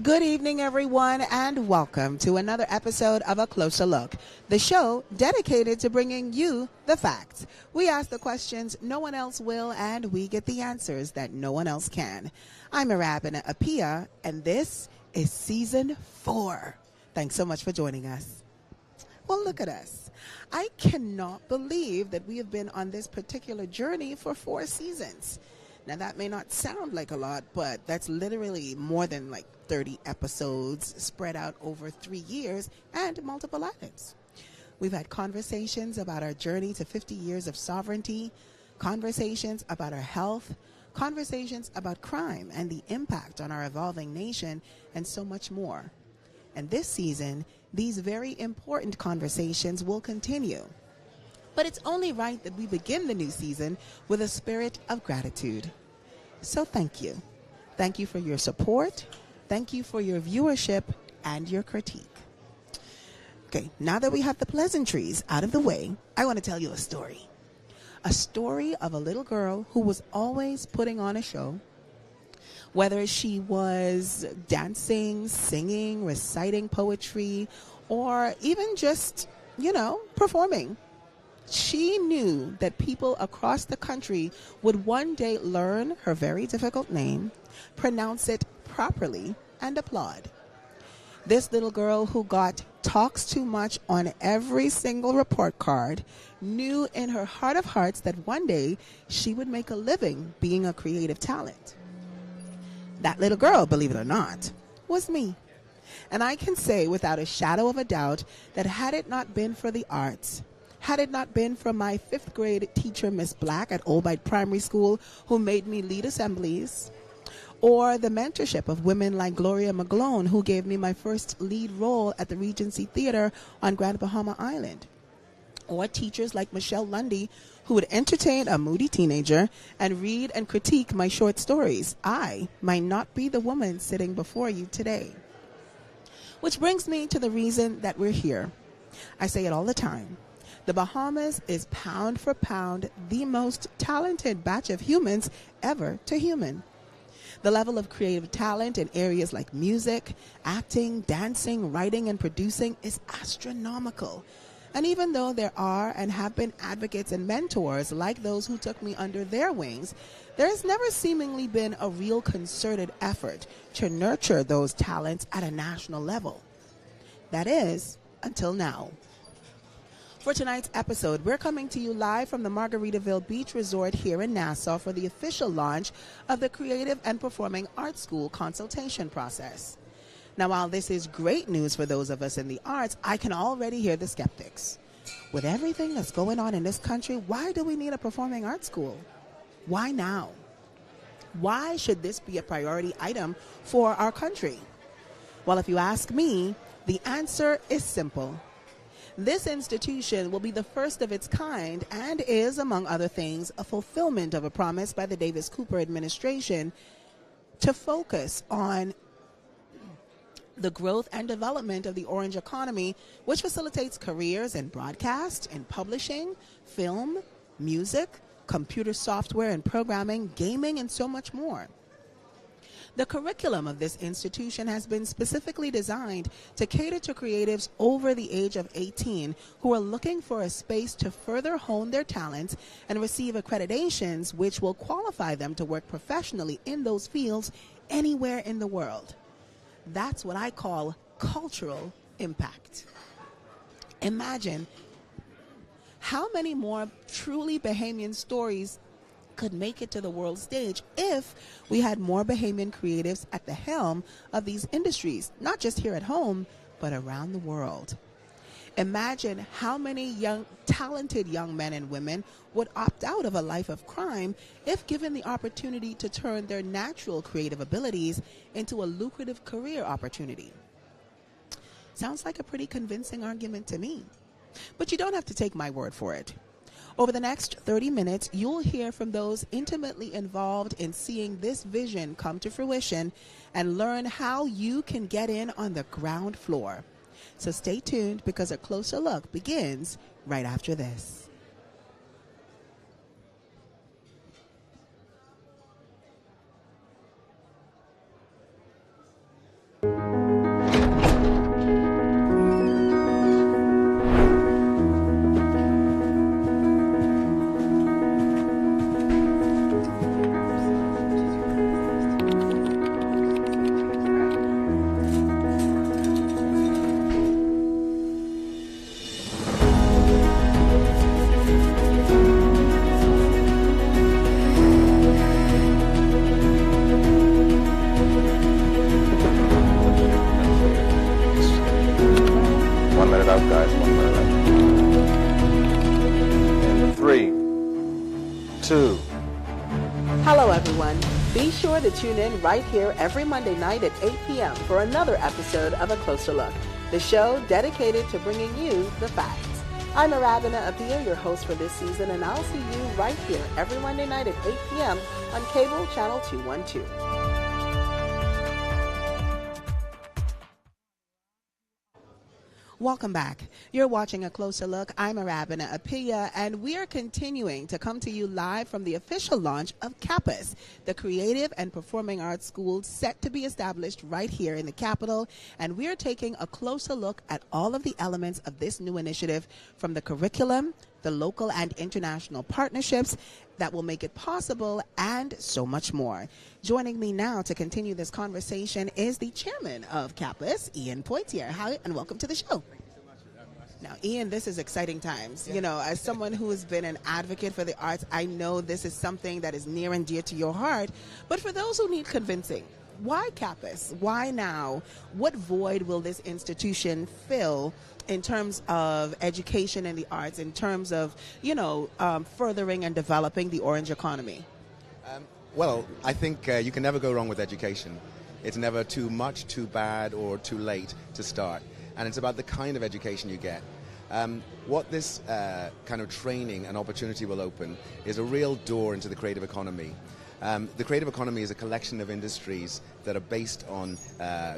Good evening, everyone, and welcome to another episode of A Closer Look, the show dedicated to bringing you the facts. We ask the questions no one else will, and we get the answers that no one else can. I'm Arabina Apia, and this is Season 4. Thanks so much for joining us. Well, look at us. I cannot believe that we have been on this particular journey for 4 seasons. Now, that may not sound like a lot, but that's literally more than like 30 episodes spread out over 3 years and multiple islands. We've had conversations about our journey to 50 years of sovereignty, conversations about our health, conversations about crime and the impact on our evolving nation, and so much more. And this season, these very important conversations will continue. But it's only right that we begin the new season with a spirit of gratitude. So thank you. Thank you for your support. Thank you for your viewership and your critique. Okay, now that we have the pleasantries out of the way, I want to tell you a story. A story of a little girl who was always putting on a show. Whether she was dancing, singing, reciting poetry, or even just, performing. She knew that people across the country would one day learn her very difficult name, pronounce it properly, and applaud. This little girl who got talks too much on every single report card knew in her heart of hearts that one day she would make a living being a creative talent. That little girl, believe it or not, was me. And I can say without a shadow of a doubt that had it not been for the arts, had it not been for my 5th grade teacher, Miss Black, at Old Bight Primary School, who made me lead assemblies, or the mentorship of women like Gloria McGlone, who gave me my first lead role at the Regency Theater on Grand Bahama Island, or teachers like Michelle Lundy, who would entertain a moody teenager and read and critique my short stories, I might not be the woman sitting before you today. Which brings me to the reason that we're here. I say it all the time. The Bahamas is pound for pound the most talented batch of humans ever to human. The level of creative talent in areas like music, acting, dancing, writing, and producing is astronomical. And even though there are and have been advocates and mentors like those who took me under their wings, there has never seemingly been a real concerted effort to nurture those talents at a national level. That is, until now. For tonight's episode, we're coming to you live from the Margaritaville Beach Resort here in Nassau for the official launch of the Creative and Performing Arts School consultation process. Now, while this is great news for those of us in the arts, I can already hear the skeptics. With everything that's going on in this country, why do we need a performing arts school? Why now? Why should this be a priority item for our country? Well, if you ask me, the answer is simple. This institution will be the first of its kind and is, among other things, a fulfillment of a promise by the Davis Cooper administration to focus on the growth and development of the orange economy, which facilitates careers in broadcast, in publishing, film, music, computer software and programming, gaming, and so much more. The curriculum of this institution has been specifically designed to cater to creatives over the age of 18 who are looking for a space to further hone their talents and receive accreditations which will qualify them to work professionally in those fields anywhere in the world. That's what I call cultural impact. Imagine how many more truly Bahamian stories could make it to the world stage if we had more Bahamian creatives at the helm of these industries, not just here at home, but around the world. Imagine how many talented young men and women would opt out of a life of crime if given the opportunity to turn their natural creative abilities into a lucrative career opportunity. Sounds like a pretty convincing argument to me. But you don't have to take my word for it. Over the next 30 minutes, you'll hear from those intimately involved in seeing this vision come to fruition and learn how you can get in on the ground floor. So stay tuned because a closer look begins right after this. 2. Hello, everyone. Be sure to tune in right here every Monday night at 8 p.m. for another episode of A Closer Look, the show dedicated to bringing you the facts. I'm Arabina Apia, your host for this season, and I'll see you right here every Monday night at 8 p.m. on cable channel 212. Welcome back. You're watching A Closer Look. I'm Arabina Apia, and we are continuing to come to you live from the official launch of CAPAS, the Creative and Performing Arts School set to be established right here in the capital. And we are taking a closer look at all of the elements of this new initiative, from the curriculum, the local and international partnerships that will make it possible, and so much more. Joining me now to continue this conversation is the chairman of CAPAS, Ian Poitier. Hi, and welcome to the show. Now, Ian, this is exciting times. You know, as someone who has been an advocate for the arts, I know this is something that is near and dear to your heart. But for those who need convincing, why CAPAS? Why now? What void will this institution fill in terms of education in the arts, in terms of, furthering and developing the orange economy? Well, I think you can never go wrong with education. It's never too much, too bad, or too late to start. And it's about the kind of education you get. What this kind of training and opportunity will open is a real door into the creative economy. The creative economy is a collection of industries that are based on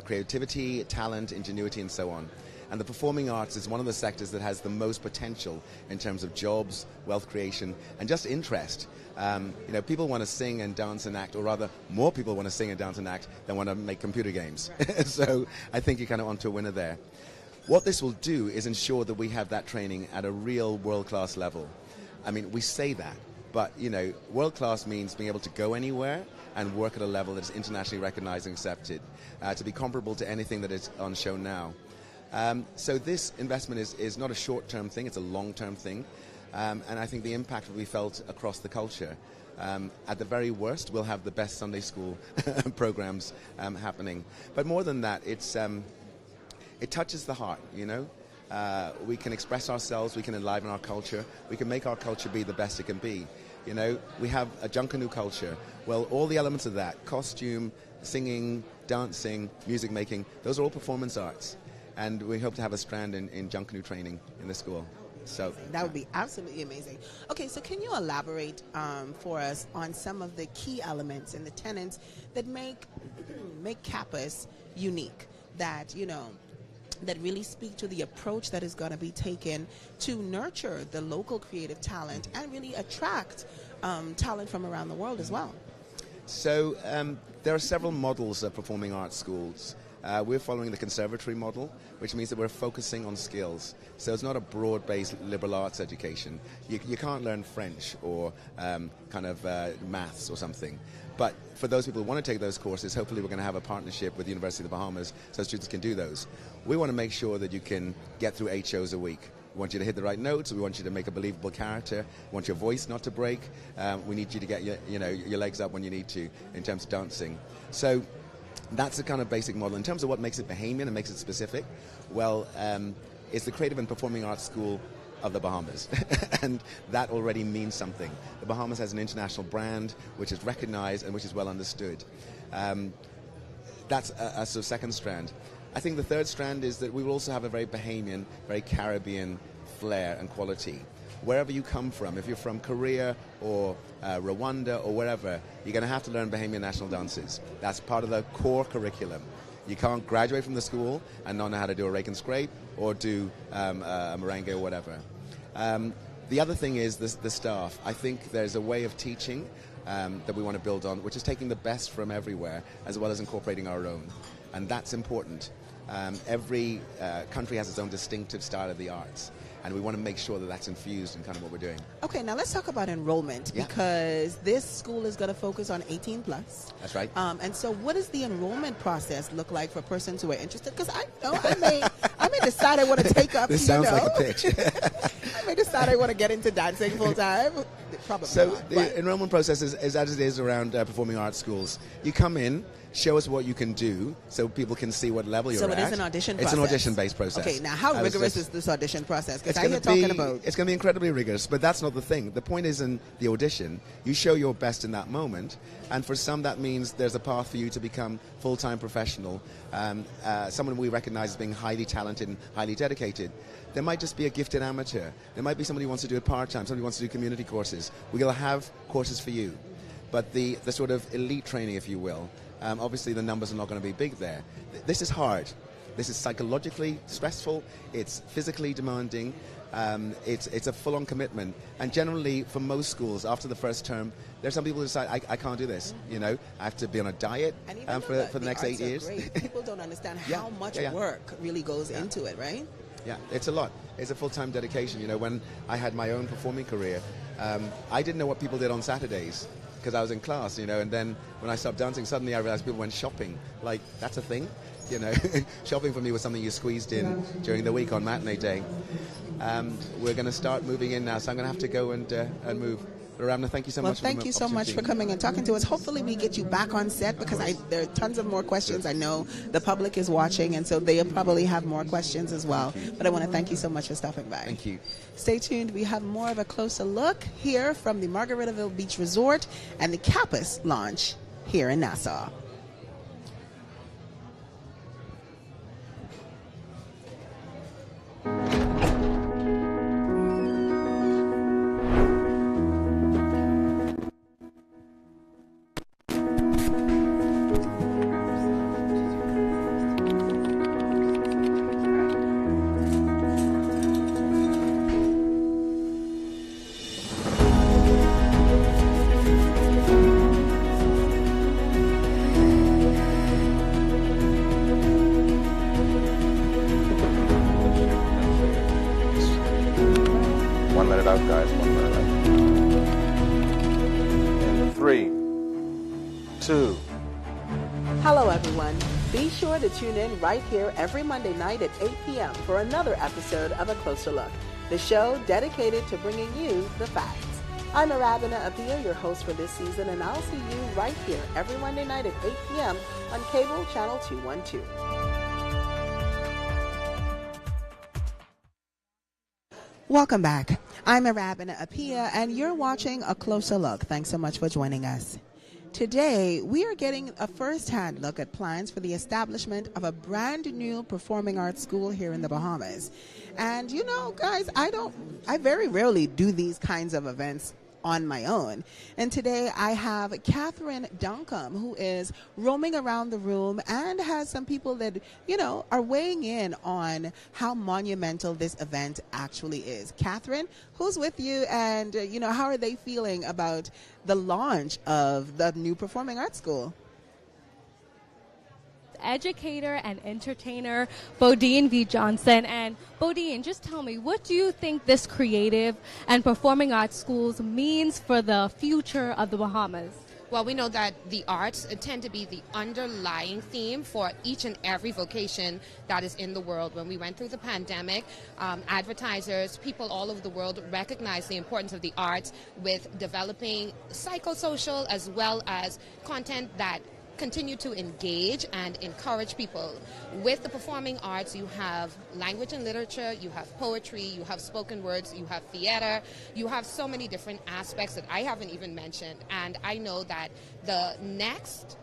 creativity, talent, ingenuity, and so on. And the performing arts is one of the sectors that has the most potential in terms of jobs, wealth creation, and just interest. People want to sing and dance and act, or rather, more people want to sing and dance and act than want to make computer games. So I think you're kind of onto a winner there. What this will do is ensure that we have that training at a real world-class level. I mean, we say that, but, world-class means being able to go anywhere and work at a level that is internationally recognized and accepted, to be comparable to anything that is on show now. So this investment is not a short-term thing, it's a long-term thing. And I think the impact will be felt across the culture. At the very worst, we'll have the best Sunday school programs happening. But more than that, it touches the heart, We can express ourselves, we can enliven our culture, we can make our culture be the best it can be. We have a Junkanoo culture. Well, all the elements of that, costume, singing, dancing, music making, those are all performance arts. And we hope to have a strand in Junkanoo training in the school. So that would be absolutely amazing. Okay, so can you elaborate for us on some of the key elements and the tenets that make CAPAS unique, that really speak to the approach that is going to be taken to nurture the local creative talent and really attract talent from around the world as well? So there are several models of performing arts schools. We're following the conservatory model, which means that we're focusing on skills. So it's not a broad-based liberal arts education. You can't learn French or maths or something. But for those people who want to take those courses, hopefully we're going to have a partnership with the University of the Bahamas so students can do those. We want to make sure that you can get through 8 shows a week. We want you to hit the right notes. We want you to make a believable character. We want your voice not to break. We need you to get your legs up when you need to in terms of dancing. So that's the kind of basic model. In terms of what makes it Bahamian and makes it specific, well, it's the Creative and Performing Arts School of the Bahamas. And that already means something. The Bahamas has an international brand which is recognized and which is well understood. That's a sort of second strand. I think the third strand is that we will also have a very Bahamian, very Caribbean flair and quality. Wherever you come from, if you're from Korea or Rwanda or wherever, you're going to have to learn Bahamian national dances. That's part of the core curriculum. You can't graduate from the school and not know how to do a rake and scrape or do a merengue or whatever. The other thing is the staff. I think there's a way of teaching that we want to build on, which is taking the best from everywhere as well as incorporating our own. And that's important. Every country has its own distinctive style of the arts. And we want to make sure that that's infused in kind of what we're doing. Okay, now let's talk about enrollment, because this school is going to focus on 18 plus. That's right. And so what does the enrollment process look like for persons who are interested? Because I may decide I want to take up, this sounds like a pitch. I may decide I want to get into dancing full time. Probably so not, the enrollment process is as it is around performing arts schools. You come in, show us what you can do so people can see what level you're at. So it is an audition process. It's an audition-based process. Okay, now how rigorous is this audition process? Because I hear talking about... It's going to be incredibly rigorous, but that's not the thing. The point is in the audition, you show your best in that moment, and for some that means there's a path for you to become full-time professional, someone we recognize as being highly talented and highly dedicated. There might just be a gifted amateur. There might be somebody who wants to do it part-time, somebody who wants to do community courses. We'll have courses for you. But the sort of elite training, if you will, obviously the numbers are not going to be big there. This is hard. This is psychologically stressful. It's physically demanding. It's a full-on commitment. And generally, for most schools, after the first term, there's some people who decide, I can't do this. You know, I have to be on a diet for the next 8 years. People don't understand how much work really goes into it, right? Yeah, it's a lot. It's a full-time dedication. You know, when I had my own performing career, I didn't know what people did on Saturdays because I was in class, you know, and then when I stopped dancing, suddenly I realized people went shopping. Like, that's a thing, you know. Shopping for me was something you squeezed in during the week on matinee day. We're going to start moving in now, so I'm going to have to go and move. Ramna, thank you so much. Well, thank you so much for coming and talking to us. Hopefully we get you back on set because there are tons of more questions. I know the public is watching, and so they'll probably have more questions as well. But I want to thank you so much for stopping by. Thank you. Stay tuned. We have more of a closer look here from the Margaritaville Beach Resort and the CAPAS launch here in Nassau. To tune in right here every Monday night at 8 p.m. for another episode of A Closer Look, the show dedicated to bringing you the facts. I'm Arabina Apia, your host for this season, and I'll see you right here every Monday night at 8 p.m. on cable channel 212. Welcome back. I'm Arabina Apia, and you're watching A Closer Look. Thanks so much for joining us. Today, we are getting a first-hand look at plans for the establishment of a brand new performing arts school here in the Bahamas. And you know, guys, I very rarely do these kinds of events on my own. And today I have Catherine Duncombe, who is roaming around the room and has some people that, you know, are weighing in on how monumental this event actually is. Catherine, who's with you, and, you know, how are they feeling about the launch of the new performing arts school? Educator and entertainer Bodine V. Johnson. And Bodine, just tell me, what do you think this creative and performing arts schools means for the future of the Bahamas? Well, we know that the arts tend to be the underlying theme for each and every vocation that is in the world. When we went through the pandemic, advertisers, people all over the world recognized the importance of the arts with developing psychosocial as well as content that continue to engage and encourage people. With the performing arts, you have language and literature, you have poetry, you have spoken words, you have theater, you have so many different aspects that I haven't even mentioned. And I know that the next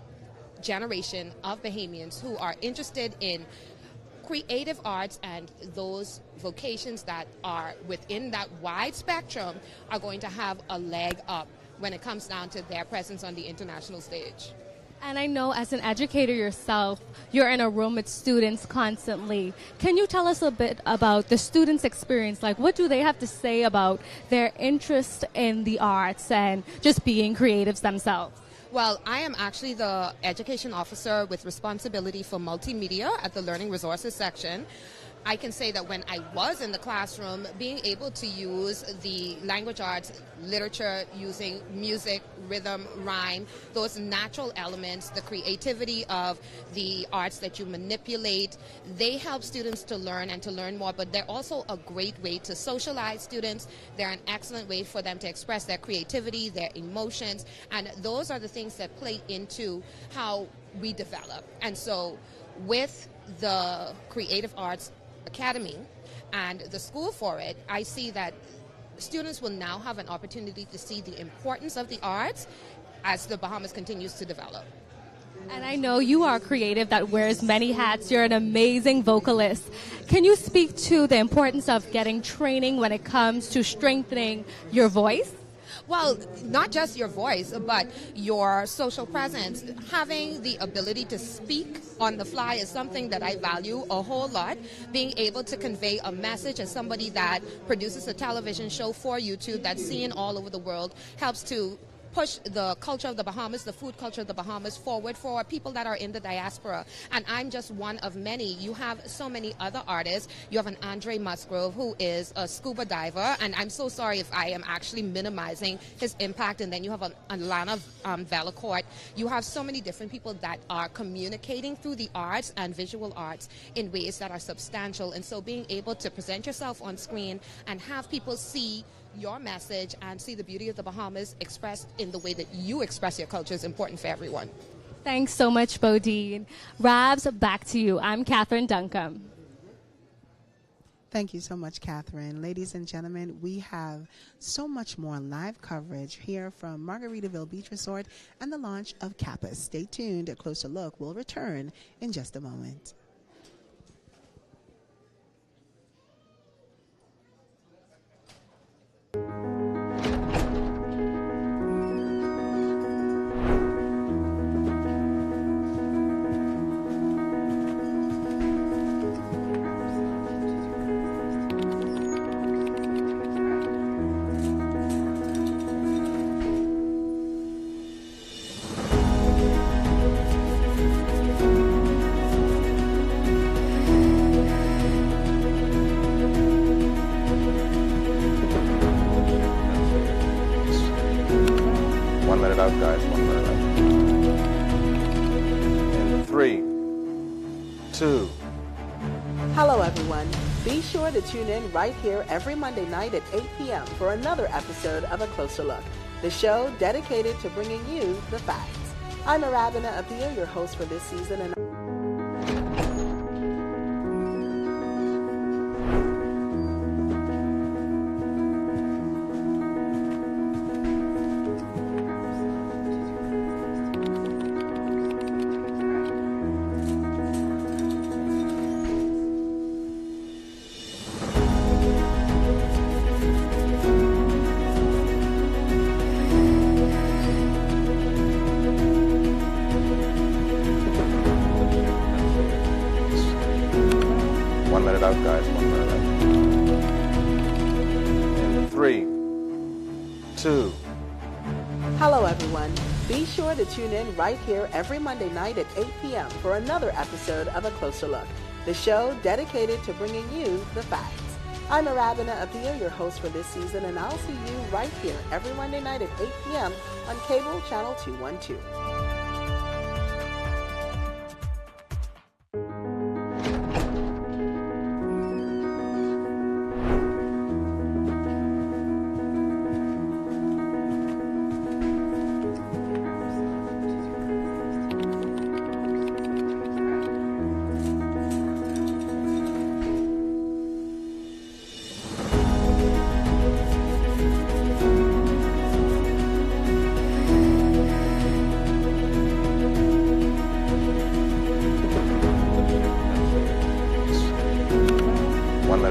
generation of Bahamians who are interested in creative arts and those vocations that are within that wide spectrum are going to have a leg up when it comes down to their presence on the international stage. And I know as an educator yourself, you're in a room with students constantly. Can you tell us a bit about the students' experience? Like, what do they have to say about their interest in the arts and just being creatives themselves? Well, I am actually the education officer with responsibility for multimedia at the Learning Resources section. I can say that when I was in the classroom, being able to use the language arts, literature, using music, rhythm, rhyme, those natural elements, the creativity of the arts that you manipulate, they help students to learn and to learn more, but they're also a great way to socialize students. They're an excellent way for them to express their creativity, their emotions, and those are the things that play into how we develop. And so with the Creative Arts Academy and the school for it, I see that students will now have an opportunity to see the importance of the arts as the Bahamas continues to develop. And I know you are creative that wears many hats. You're an amazing vocalist. Can you speak to the importance of getting training when it comes to strengthening your voice? Well, not just your voice, but your social presence. Having the ability to speak on the fly is something that I value a whole lot. Being able to convey a message as somebody that produces a television show for YouTube that's seen all over the world helps to push the culture of the Bahamas, the food culture of the Bahamas forward for people that are in the diaspora. And I'm just one of many. You have so many other artists. You have an Andre Musgrove who is a scuba diver, and I'm so sorry if I am actually minimizing his impact. And then you have an Lana Velacourt. You have so many different people that are communicating through the arts and visual arts in ways that are substantial. And so being able to present yourself on screen and have people see your message and see the beauty of the Bahamas expressed in the way that you express your culture is important for everyone. Thanks so much, Bodine. Rabs, back to you. I'm Catherine Duncombe. Thank you so much, Catherine. Ladies and gentlemen, we have so much more live coverage here from Margaritaville Beach Resort and the launch of CAPAS. Stay tuned. A closer look will return in just a moment. Guys, 1 minute out. In 3, 2. Hello, everyone. Be sure to tune in right here every Monday night at 8 p.m. for another episode of A Closer Look, the show dedicated to bringing you the facts. I'm Arabina Apia, your host for this season, and Out, guys. 1 minute out. In 3, 2. hello, everyone. Be sure to tune in right here every Monday night at 8 p.m. for another episode of A Closer Look, the show dedicated to bringing you the facts. I'm Arabina Apia, your host for this season, and I'll see you right here every Monday night at 8 p.m. on cable channel 212.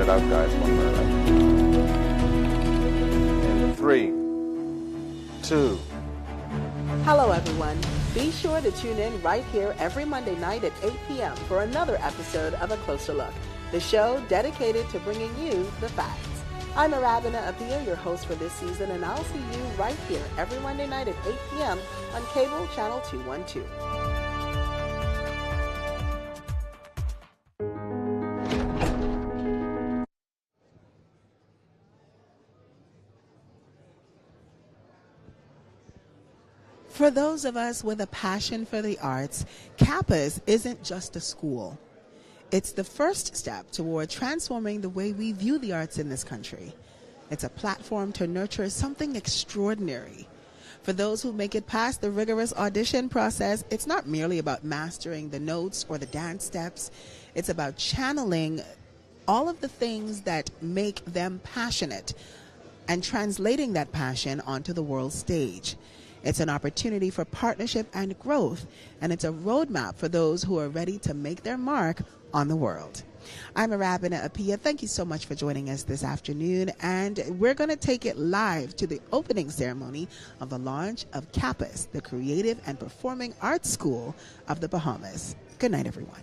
Out, guys. 1 minute out. In 3, 2. Hello, everyone. Be sure to tune in right here every Monday night at 8 p.m. for another episode of A Closer Look, the show dedicated to bringing you the facts. I'm Arabina Apia, your host for this season, and I'll see you right here every Monday night at 8 p.m. on cable channel 212. For those of us with a passion for the arts, CAPAS isn't just a school. It's the first step toward transforming the way we view the arts in this country. It's a platform to nurture something extraordinary. For those who make it past the rigorous audition process, it's not merely about mastering the notes or the dance steps. It's about channeling all of the things that make them passionate and translating that passion onto the world stage. It's an opportunity for partnership and growth, and it's a roadmap for those who are ready to make their mark on the world. I'm Arabina Apia. Thank you so much for joining us this afternoon, and we're going to take it live to the opening ceremony of the launch of CAPAS, the Creative and Performing Arts School of the Bahamas. Good night, everyone.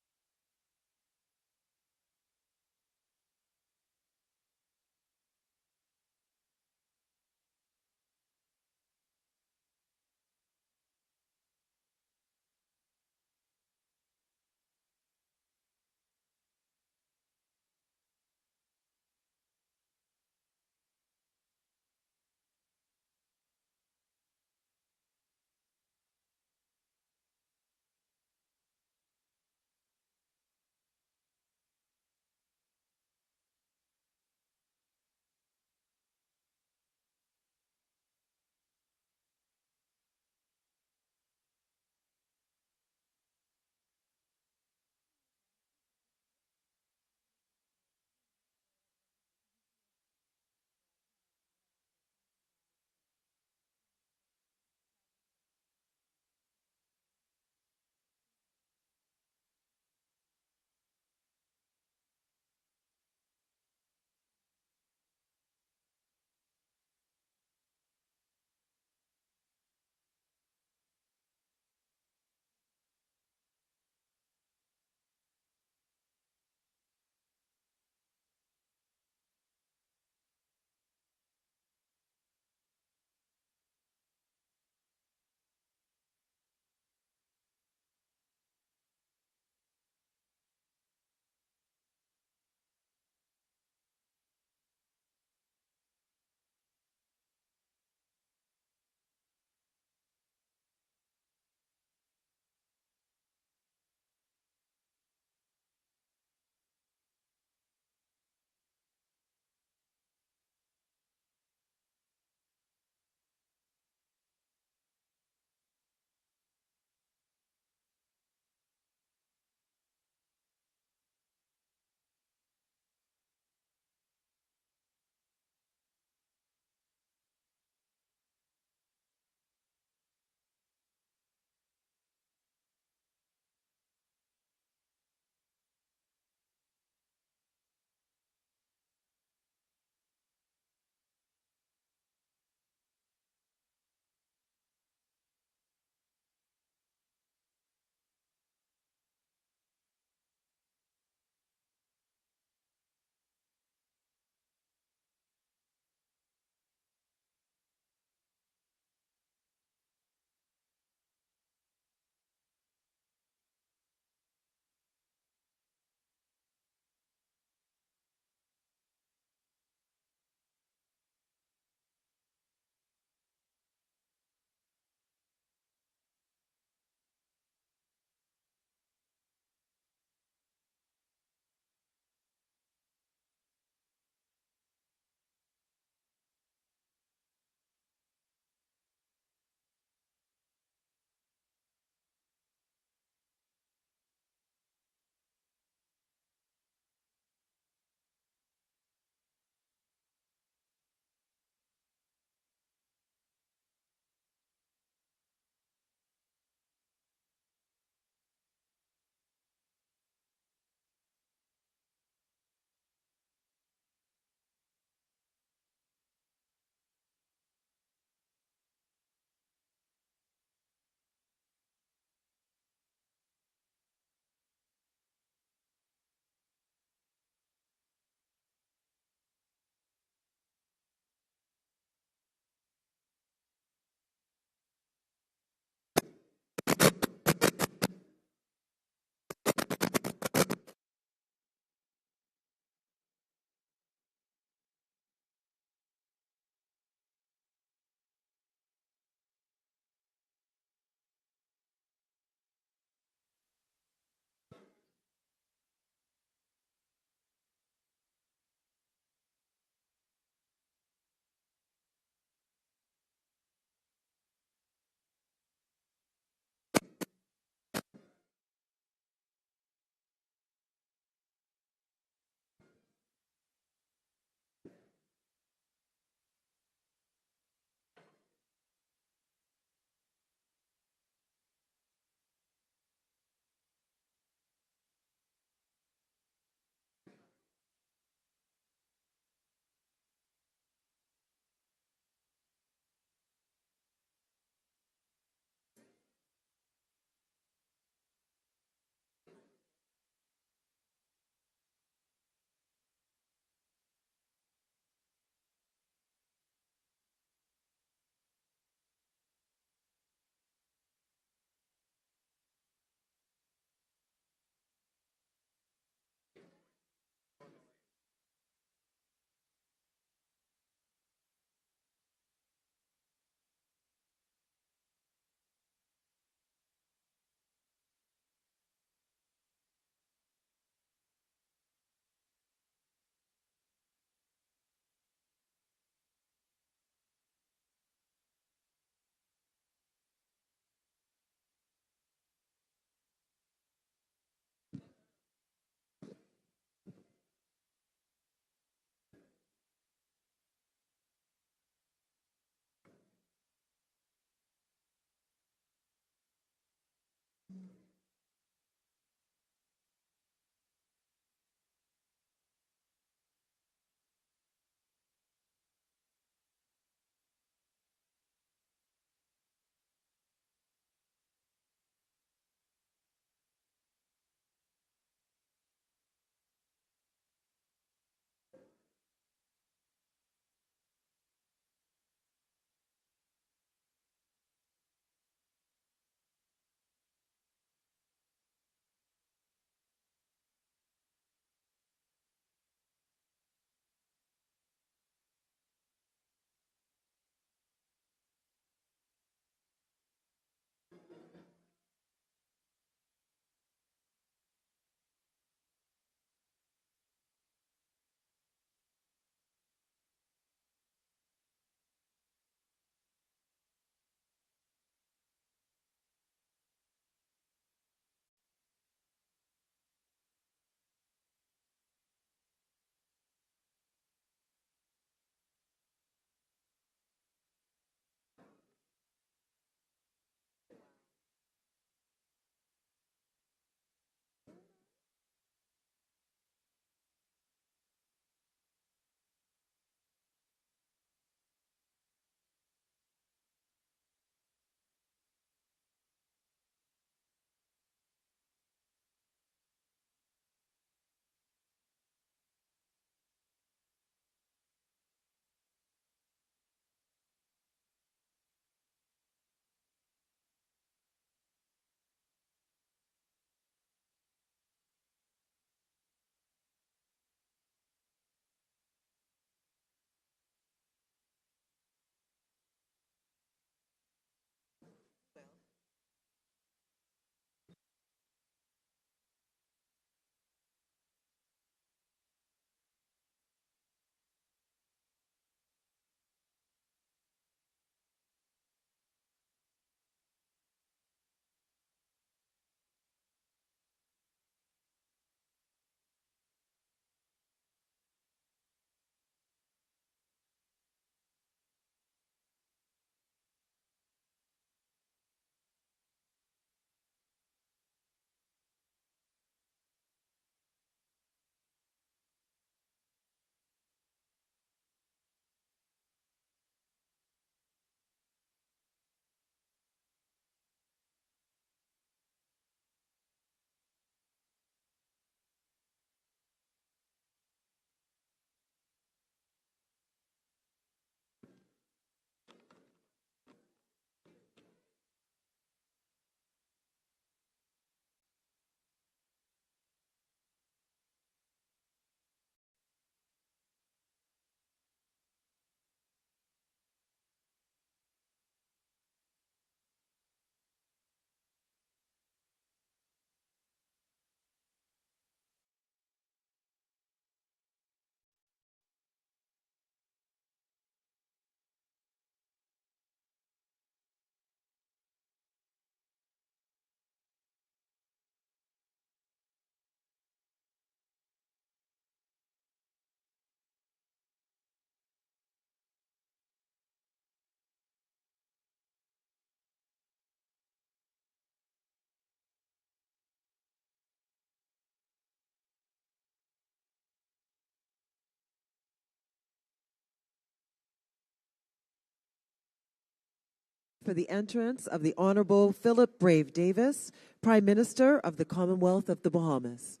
For the entrance of the Honorable Philip Brave Davis, Prime Minister of the Commonwealth of the Bahamas.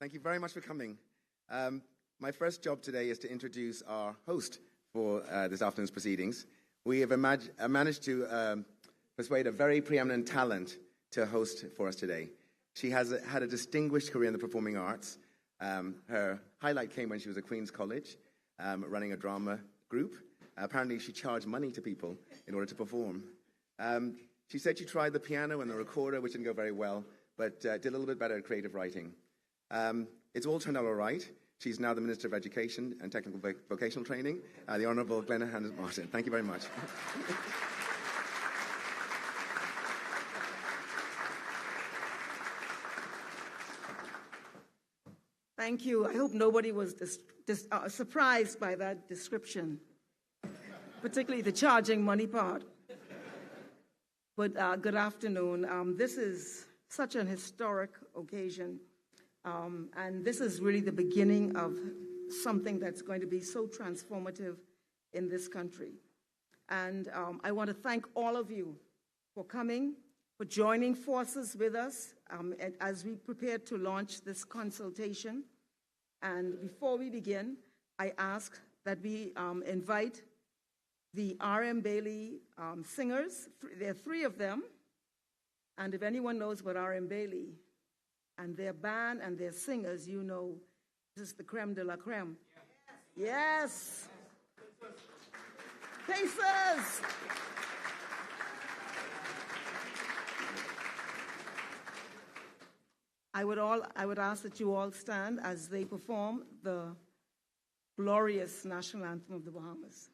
Thank you very much for coming. My first job today is to introduce our host for this afternoon's proceedings. We have managed to persuade a very preeminent talent to host for us today. She has had a distinguished career in the performing arts. Her highlight came when she was at Queen's College, running a drama group. Apparently, she charged money to people in order to perform. She said she tried the piano and the recorder, which didn't go very well, but did a little bit better at creative writing. It's all turned out all right. She's now the Minister of Education and Technical Vocational Training, the Honourable Glenna Hannes-Martin. Thank you very much. Thank you. I hope nobody was surprised by that description, particularly the charging money part. But good afternoon. This is such an historic occasion. And this is really the beginning of something that's going to be so transformative in this country. And I want to thank all of you for coming, for joining forces with us as we prepare to launch this consultation. And before we begin, I ask that we invite the R.M. Bailey singers. There are 3 of them. And if anyone knows what R.M. Bailey and their band and their singers, you know this is the creme de la creme. Yes. Pacers. I would ask that you all stand as they perform the glorious national anthem of the Bahamas.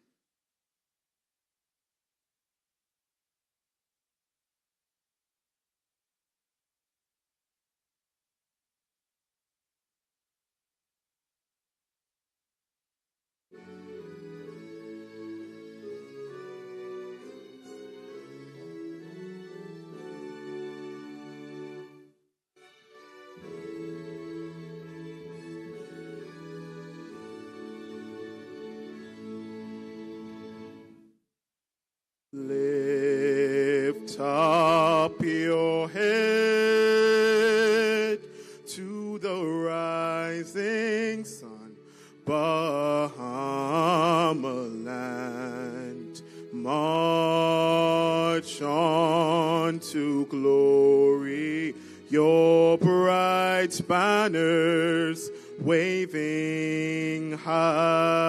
Lift up your head to the rising sun, Bahamaland. March on to glory, your bright banners waving high.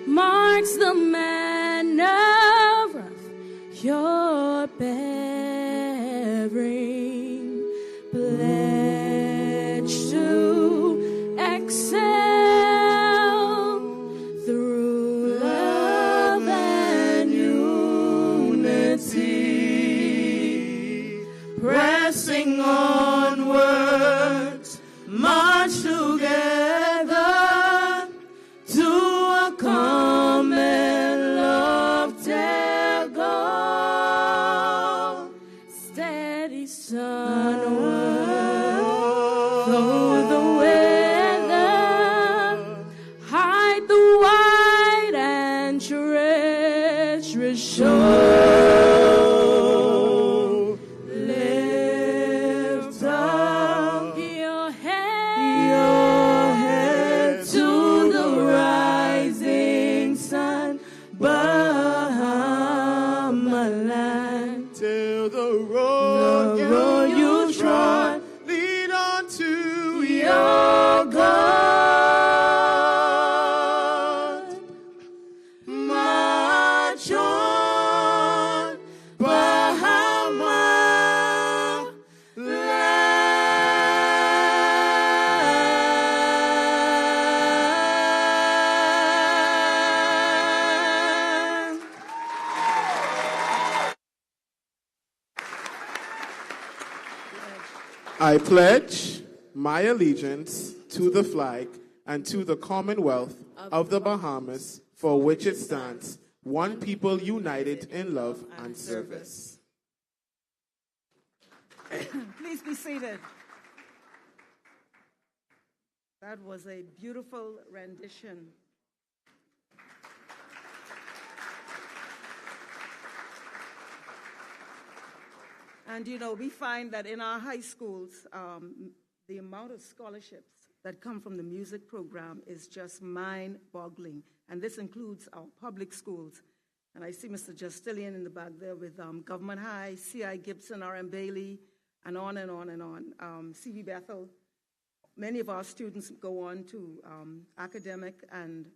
Marks the manner of your bearing, pledge to excel through love and unity, pressing onwards, march together to a common lofty goal. Steady sunward through the weather, hide the white and treacherous shore. Lift up your head to the rising sun, Bahamaland. Till the road you trod lead on to your God. march on, Bahama land. I pledge my allegiance to the flag and to the Commonwealth of the Bahamas, for which it stands, one people united in love and service. Please be seated. That was a beautiful rendition. And you know, we find that in our high schools, the amount of scholarships that come from the music program is just mind-boggling. And this includes our public schools. And I see Mr. Justilian in the back there with Government High, C.I. Gibson, R.M. Bailey, and on and on and on. C.V. Bethel. Many of our students go on to academic and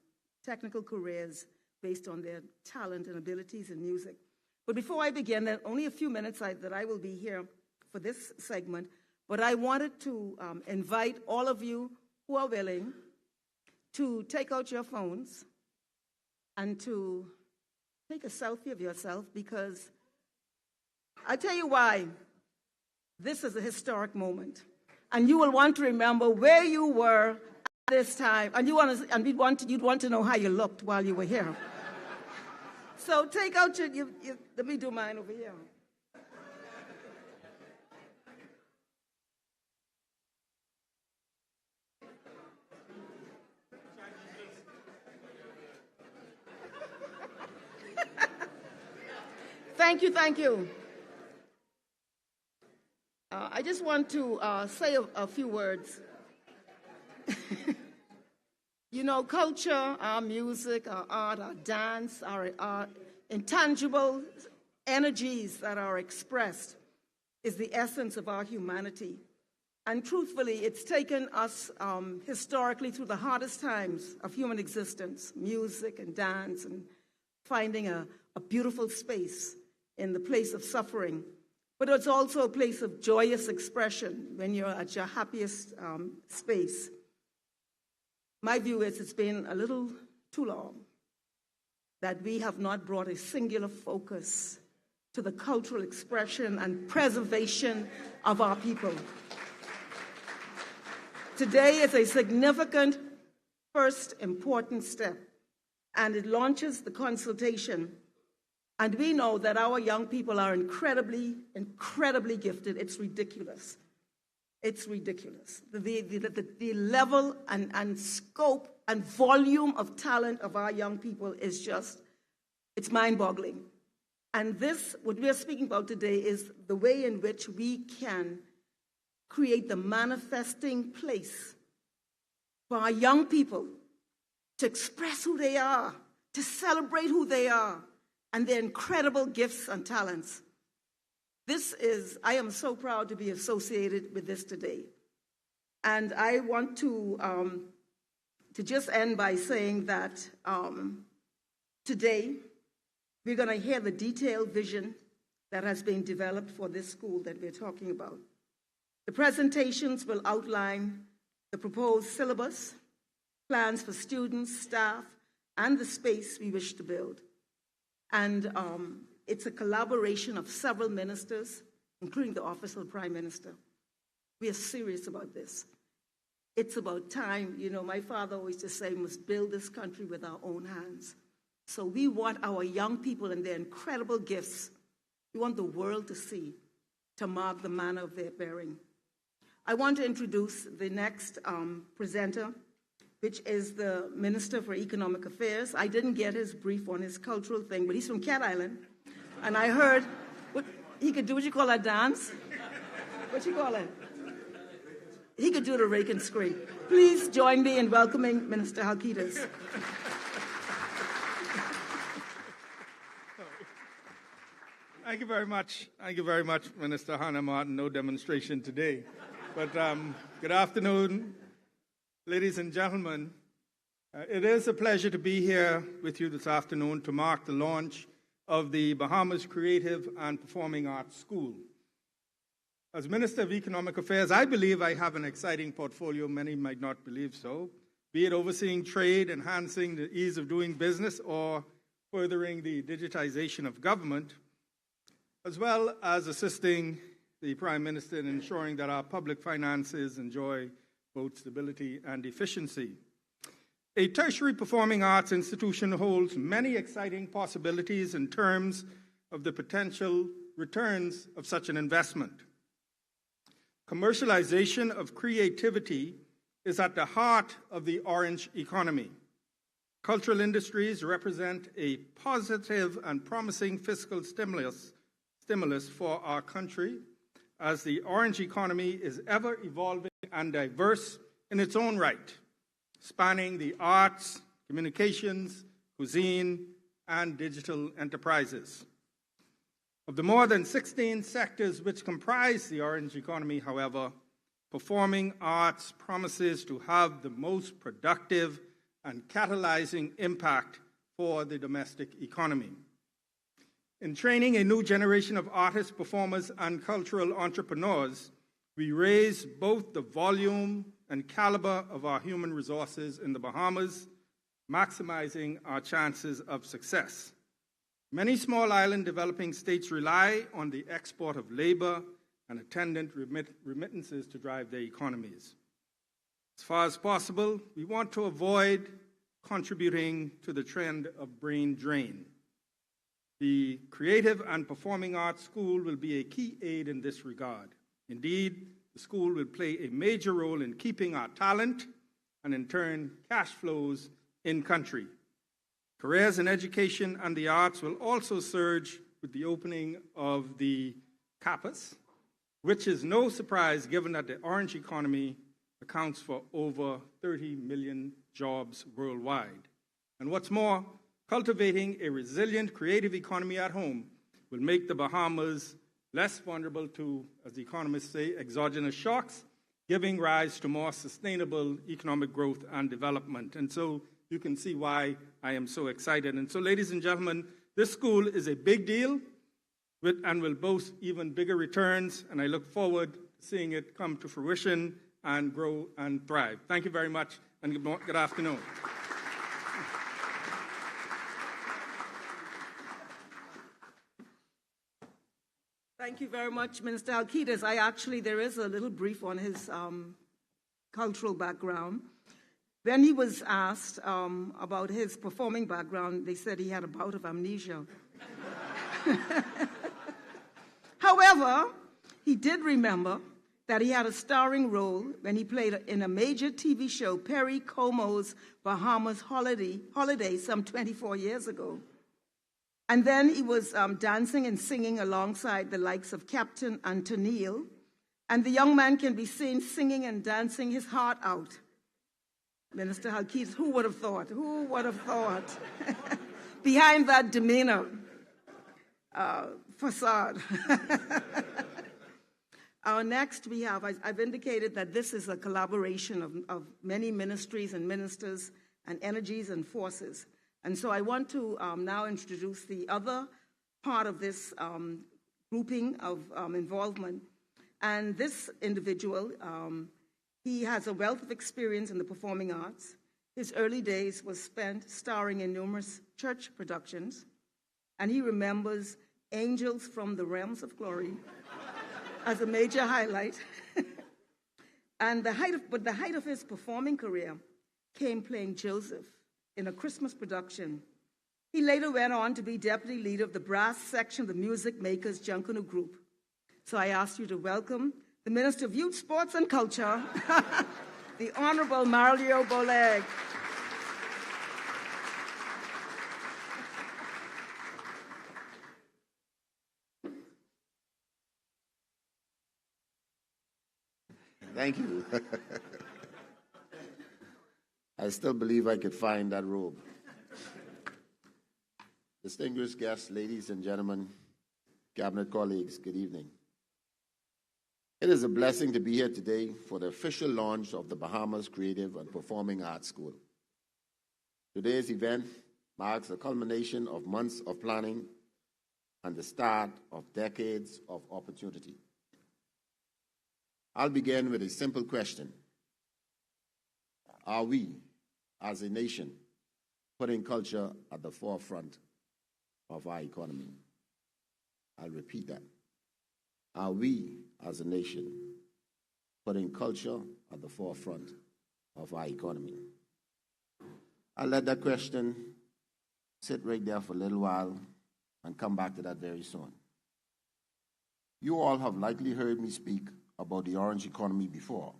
technical careers based on their talent and abilities in music. But before I begin, there are only a few minutes that I will be here for this segment, but I wanted to invite all of you who are willing to take out your phones and to take a selfie of yourself, because I tell you why. This is a historic moment, and you will want to remember where you were at this time, and you'd want to know how you looked while you were here. So take out your let me do mine over here. Thank you. I just want to say a few words. You know, culture, our music, our art, our dance, our intangible energies that are expressed is the essence of our humanity. And truthfully, it's taken us historically through the hardest times of human existence, music and dance, and finding a beautiful space in the place of suffering. But it's also a place of joyous expression when you're at your happiest space. My view is it's been a little too long that we have not brought a singular focus to the cultural expression and preservation of our people. Today is a significant first important step, and it launches the consultation. And we know that our young people are incredibly, incredibly gifted. It's ridiculous. It's ridiculous. The level and scope and volume of talent of our young people is just, it's mind-boggling. And this, what we are speaking about today, is the way in which we can create the manifesting place for our young people to express who they are, to celebrate who they are, and their incredible gifts and talents. I am so proud to be associated with this today. And I want to just end by saying that today we're going to hear the detailed vision that has been developed for this school that we're talking about. The presentations will outline the proposed syllabus, plans for students, staff, and the space we wish to build. And it's a collaboration of several ministers, including the Office of the Prime Minister. We are serious about this. It's about time. You know, my father always used to say, we must build this country with our own hands. So we want our young people and their incredible gifts, we want the world to see, to mark the manner of their bearing. I want to introduce the next presenter, which is the Minister for Economic Affairs. I didn't get his brief on his cultural thing, but he's from Cat Island. And I heard he could do what you call a dance. What you call it? He could do the rake and scrape. Please join me in welcoming Minister Halkitis. Thank you very much. Thank you very much, Minister Hannah Martin. No demonstration today. But good afternoon, ladies and gentlemen. It is a pleasure to be here with you this afternoon to mark the launch of the Bahamas Creative and Performing Arts School. As Minister of Economic Affairs, I believe I have an exciting portfolio. Many might not believe so, be it overseeing trade, enhancing the ease of doing business, or furthering the digitization of government, as well as assisting the Prime Minister in ensuring that our public finances enjoy both stability and efficiency. A tertiary performing arts institution holds many exciting possibilities in terms of the potential returns of such an investment. Commercialization of creativity is at the heart of the orange economy. Cultural industries represent a positive and promising fiscal stimulus for our country, as the orange economy is ever evolving and diverse in its own right, spanning the arts, communications, cuisine, and digital enterprises. Of the more than 16 sectors which comprise the orange economy, however, performing arts promises to have the most productive and catalyzing impact for the domestic economy. In training a new generation of artists, performers, and cultural entrepreneurs, we raise both the volume and caliber of our human resources in the Bahamas, maximizing our chances of success. Many small island developing states rely on the export of labor and attendant remittances to drive their economies. As far as possible, we want to avoid contributing to the trend of brain drain. The Creative and Performing Arts School will be a key aid in this regard. Indeed, the school will play a major role in keeping our talent and, in turn, cash flows in country. Careers in education and the arts will also surge with the opening of the CAPAS, which is no surprise given that the orange economy accounts for over 30 million jobs worldwide. And what's more, cultivating a resilient creative economy at home will make the Bahamas less vulnerable to, as the economists say, exogenous shocks, giving rise to more sustainable economic growth and development. And so you can see why I am so excited. And so, ladies and gentlemen, this school is a big deal and will boast even bigger returns, and I look forward to seeing it come to fruition and grow and thrive. Thank you very much, and good afternoon. Thank you very much, Minister Alcides. There is a little brief on his cultural background. When he was asked about his performing background, they said he had a bout of amnesia. However, he did remember that he had a starring role when he played in a major TV show, Perry Como's Bahamas Holiday, some 24 years ago. And then he was dancing and singing alongside the likes of Captain Antonil. And the young man can be seen singing and dancing his heart out. Minister Alcides, who would have thought? Who would have thought? Behind that demeanor, facade. Next we have, I've indicated that this is a collaboration of many ministries and ministers and energies and forces. And so I want to now introduce the other part of this grouping of involvement. And this individual, he has a wealth of experience in the performing arts. His early days was spent starring in numerous church productions, and he remembers Angels from the Realms of Glory as a major highlight. And the height of his performing career came playing Joseph in a Christmas production. He later went on to be deputy leader of the brass section of the Music Makers Junkanoo Group. So I ask you to welcome the Minister of Youth, Sports and Culture, the Honorable Mario Boleg. Thank you. I still believe I could find that robe. Distinguished guests, ladies and gentlemen, cabinet colleagues, good evening. It is a blessing to be here today for the official launch of the Bahamas Creative and Performing Arts School. Today's event marks the culmination of months of planning and the start of decades of opportunity. I'll begin with a simple question. Are we, as a nation, putting culture at the forefront of our economy? I'll repeat that. Are we, as a nation, putting culture at the forefront of our economy? I'll let that question sit right there for a little while and come back to that very soon. You all have likely heard me speak about the orange economy before.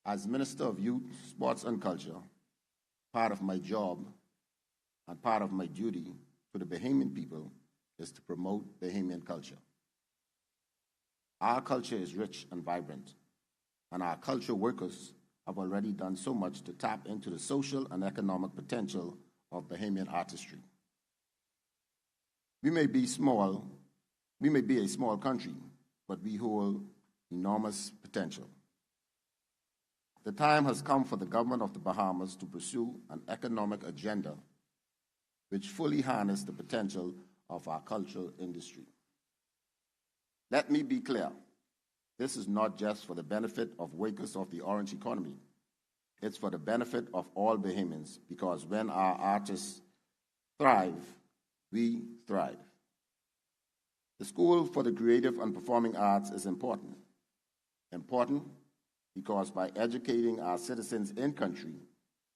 As Minister of Youth, Sports and Culture, part of my job and part of my duty to the Bahamian people is to promote Bahamian culture. Our culture is rich and vibrant, and our culture workers have already done so much to tap into the social and economic potential of Bahamian artistry. We may be a small country, but we hold enormous potential. The time has come for the government of the Bahamas to pursue an economic agenda which fully harnesses the potential of our cultural industry. Let me be clear. This is not just for the benefit of workers of the orange economy. It's for the benefit of all Bahamians, because when our artists thrive, we thrive. The School for the Creative and Performing Arts is important. Important because by educating our citizens in country,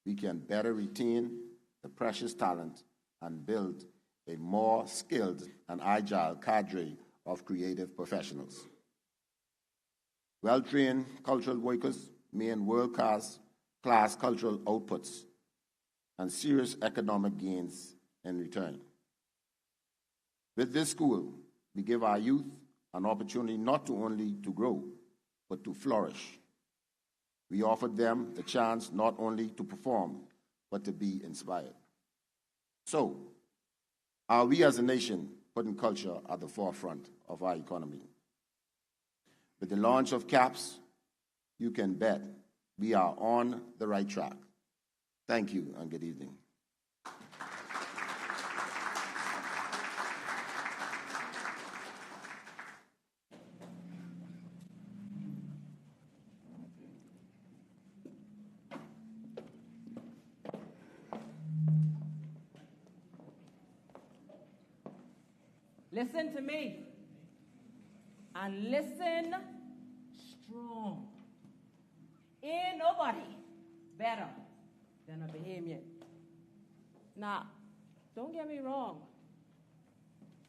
we can better retain the precious talent and build a more skilled and agile cadre of creative professionals. Well-trained cultural workers mean world-class cultural outputs and serious economic gains in return. With this school, we give our youth an opportunity not only to grow, but to flourish. We offered them the chance not only to perform, but to be inspired. So, are we as a nation putting culture at the forefront of our economy? With the launch of CAPAS, you can bet we are on the right track. Thank you and good evening. Listen to me, and listen strong. Ain't nobody better than a Bahamian. Now, don't get me wrong.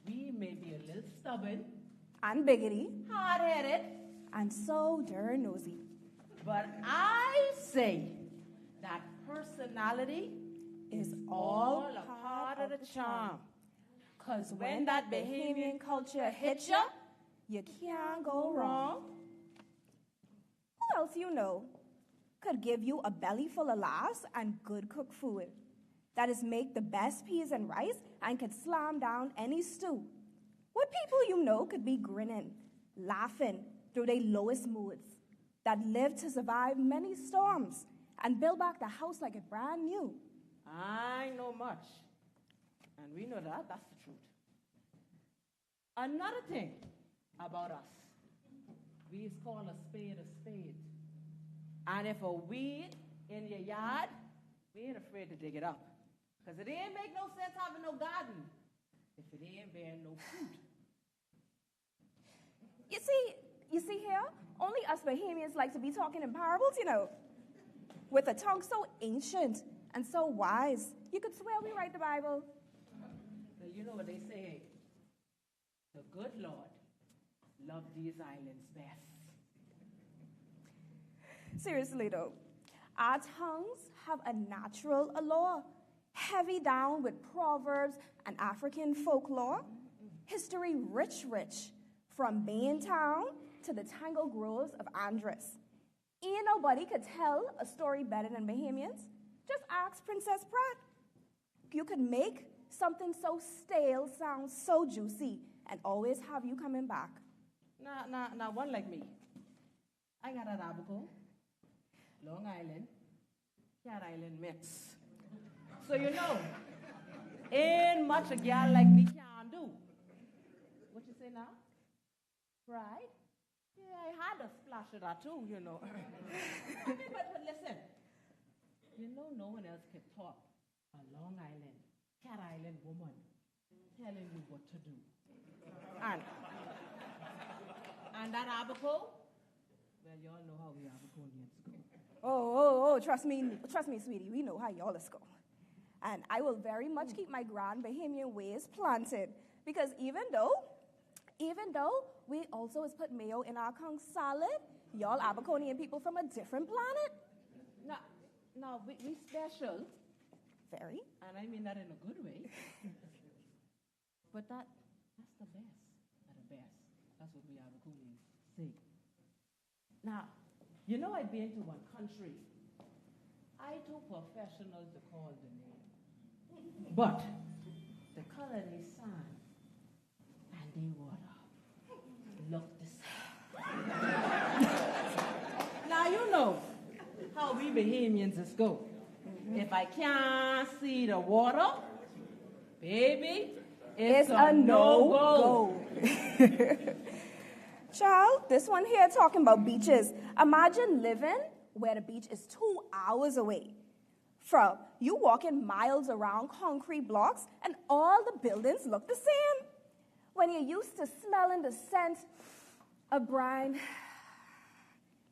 We may be a little stubborn, and biggity, hard-headed, and so darn nosy. But I say that personality is all a part of the charm. Because when that Bahamian culture hits you, you can't go wrong. Who else you know could give you a belly full of laughs and good cooked food? That is, make the best peas and rice and could slam down any stew. What people you know could be grinning, laughing through their lowest moods, that live to survive many storms and build back the house like it brand new? I know much. And we know that, that's the truth. Another thing about us, we call a spade a spade. And if a weed in your yard, we ain't afraid to dig it up. Because it ain't make no sense having no garden if it ain't bearing no fruit. You see here, only us Bahamians like to be talking in parables, you know. With a tongue so ancient and so wise, you could swear we write the Bible. Well, you know what they say. The good Lord loved these islands best. Seriously though, our tongues have a natural allure, heavy down with proverbs and African folklore, history rich, from Baintown to the Tangle Groves of Andros. Ain't nobody could tell a story better than Bahamians. Just ask Princess Pratt. You could make something so stale sound so juicy and always have you coming back. Now, one like me. I got a Abaco, Long Island, Cat Island mix. So you know, ain't much a gal like me can do. What you say now? Right? Yeah, I had a splash of that too, you know. but listen, you know no one else can talk a Long Island, Cat Island woman telling you what to do. And that abaco, well, y'all know how we Abaconians go. Oh, trust me, sweetie. We know how y'all go. And I will very much keep my grand Bahamian ways planted. Because even though we also has put mayo in our conch salad, y'all Abaconian people from a different planet. No, we special. Very. And I mean that in a good way. But that's the best of the best. That's what we Abaconians say. Now, you know I'd been to one country. I too professional to call the name. But the color they sand and they water look the same. Now you know how we Bahamians is go. If I can't see the water, baby, it's a no-go. Child, this one here talking about beaches. Imagine living where the beach is 2 hours away. From you walking miles around concrete blocks and all the buildings look the same. When you're used to smelling the scent of brine,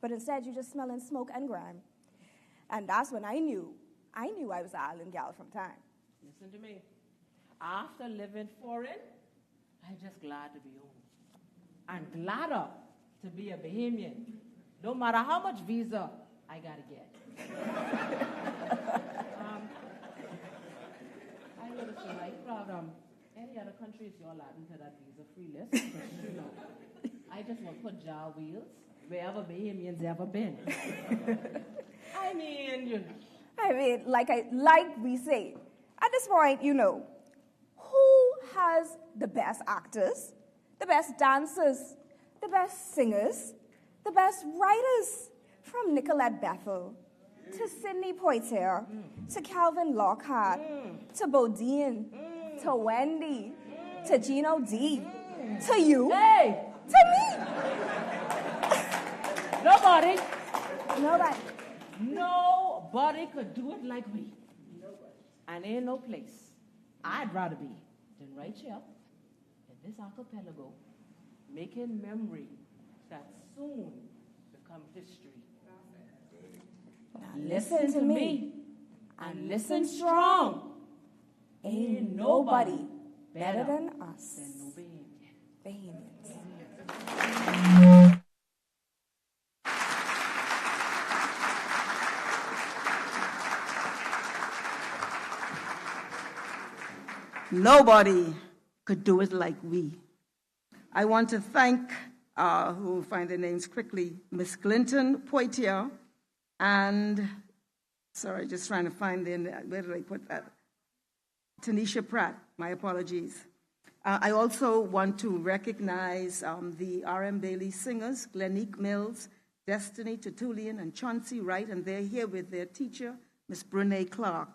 but instead you're just smelling smoke and grime. And that's when I knew I was an island gal from time. Listen to me. After living foreign, I'm just glad to be home. And gladder to be a Bahamian. No matter how much visa I gotta get. I listen, like proud any other countries you're adding to that visa-free list. But, you know, I just want to put jar wheels wherever Bahamians ever been. I mean, you know. Like we say, at this point, you know, who has the best actors, the best dancers, the best singers, the best writers, from Nicolette Bethel to Sidney Poitier to Calvin Lockhart to Bodine to Wendy to Gino D to you, to me. Nobody could do it like we. And ain't no place I'd rather be than right here in this archipelago, making memory that soon become history. Now listen to me and listen strong. Ain't nobody better than us. Bahamians. Nobody could do it like we. I want to thank, who will find their names quickly, Miss Clinton Poitier and, sorry, just trying to find where did I put that? Tanisha Pratt, my apologies. I also want to recognize the R.M. Bailey singers, Glenique Mills, Destiny Tertullian, and Chauncey Wright, and they're here with their teacher, Miss Brene Clark.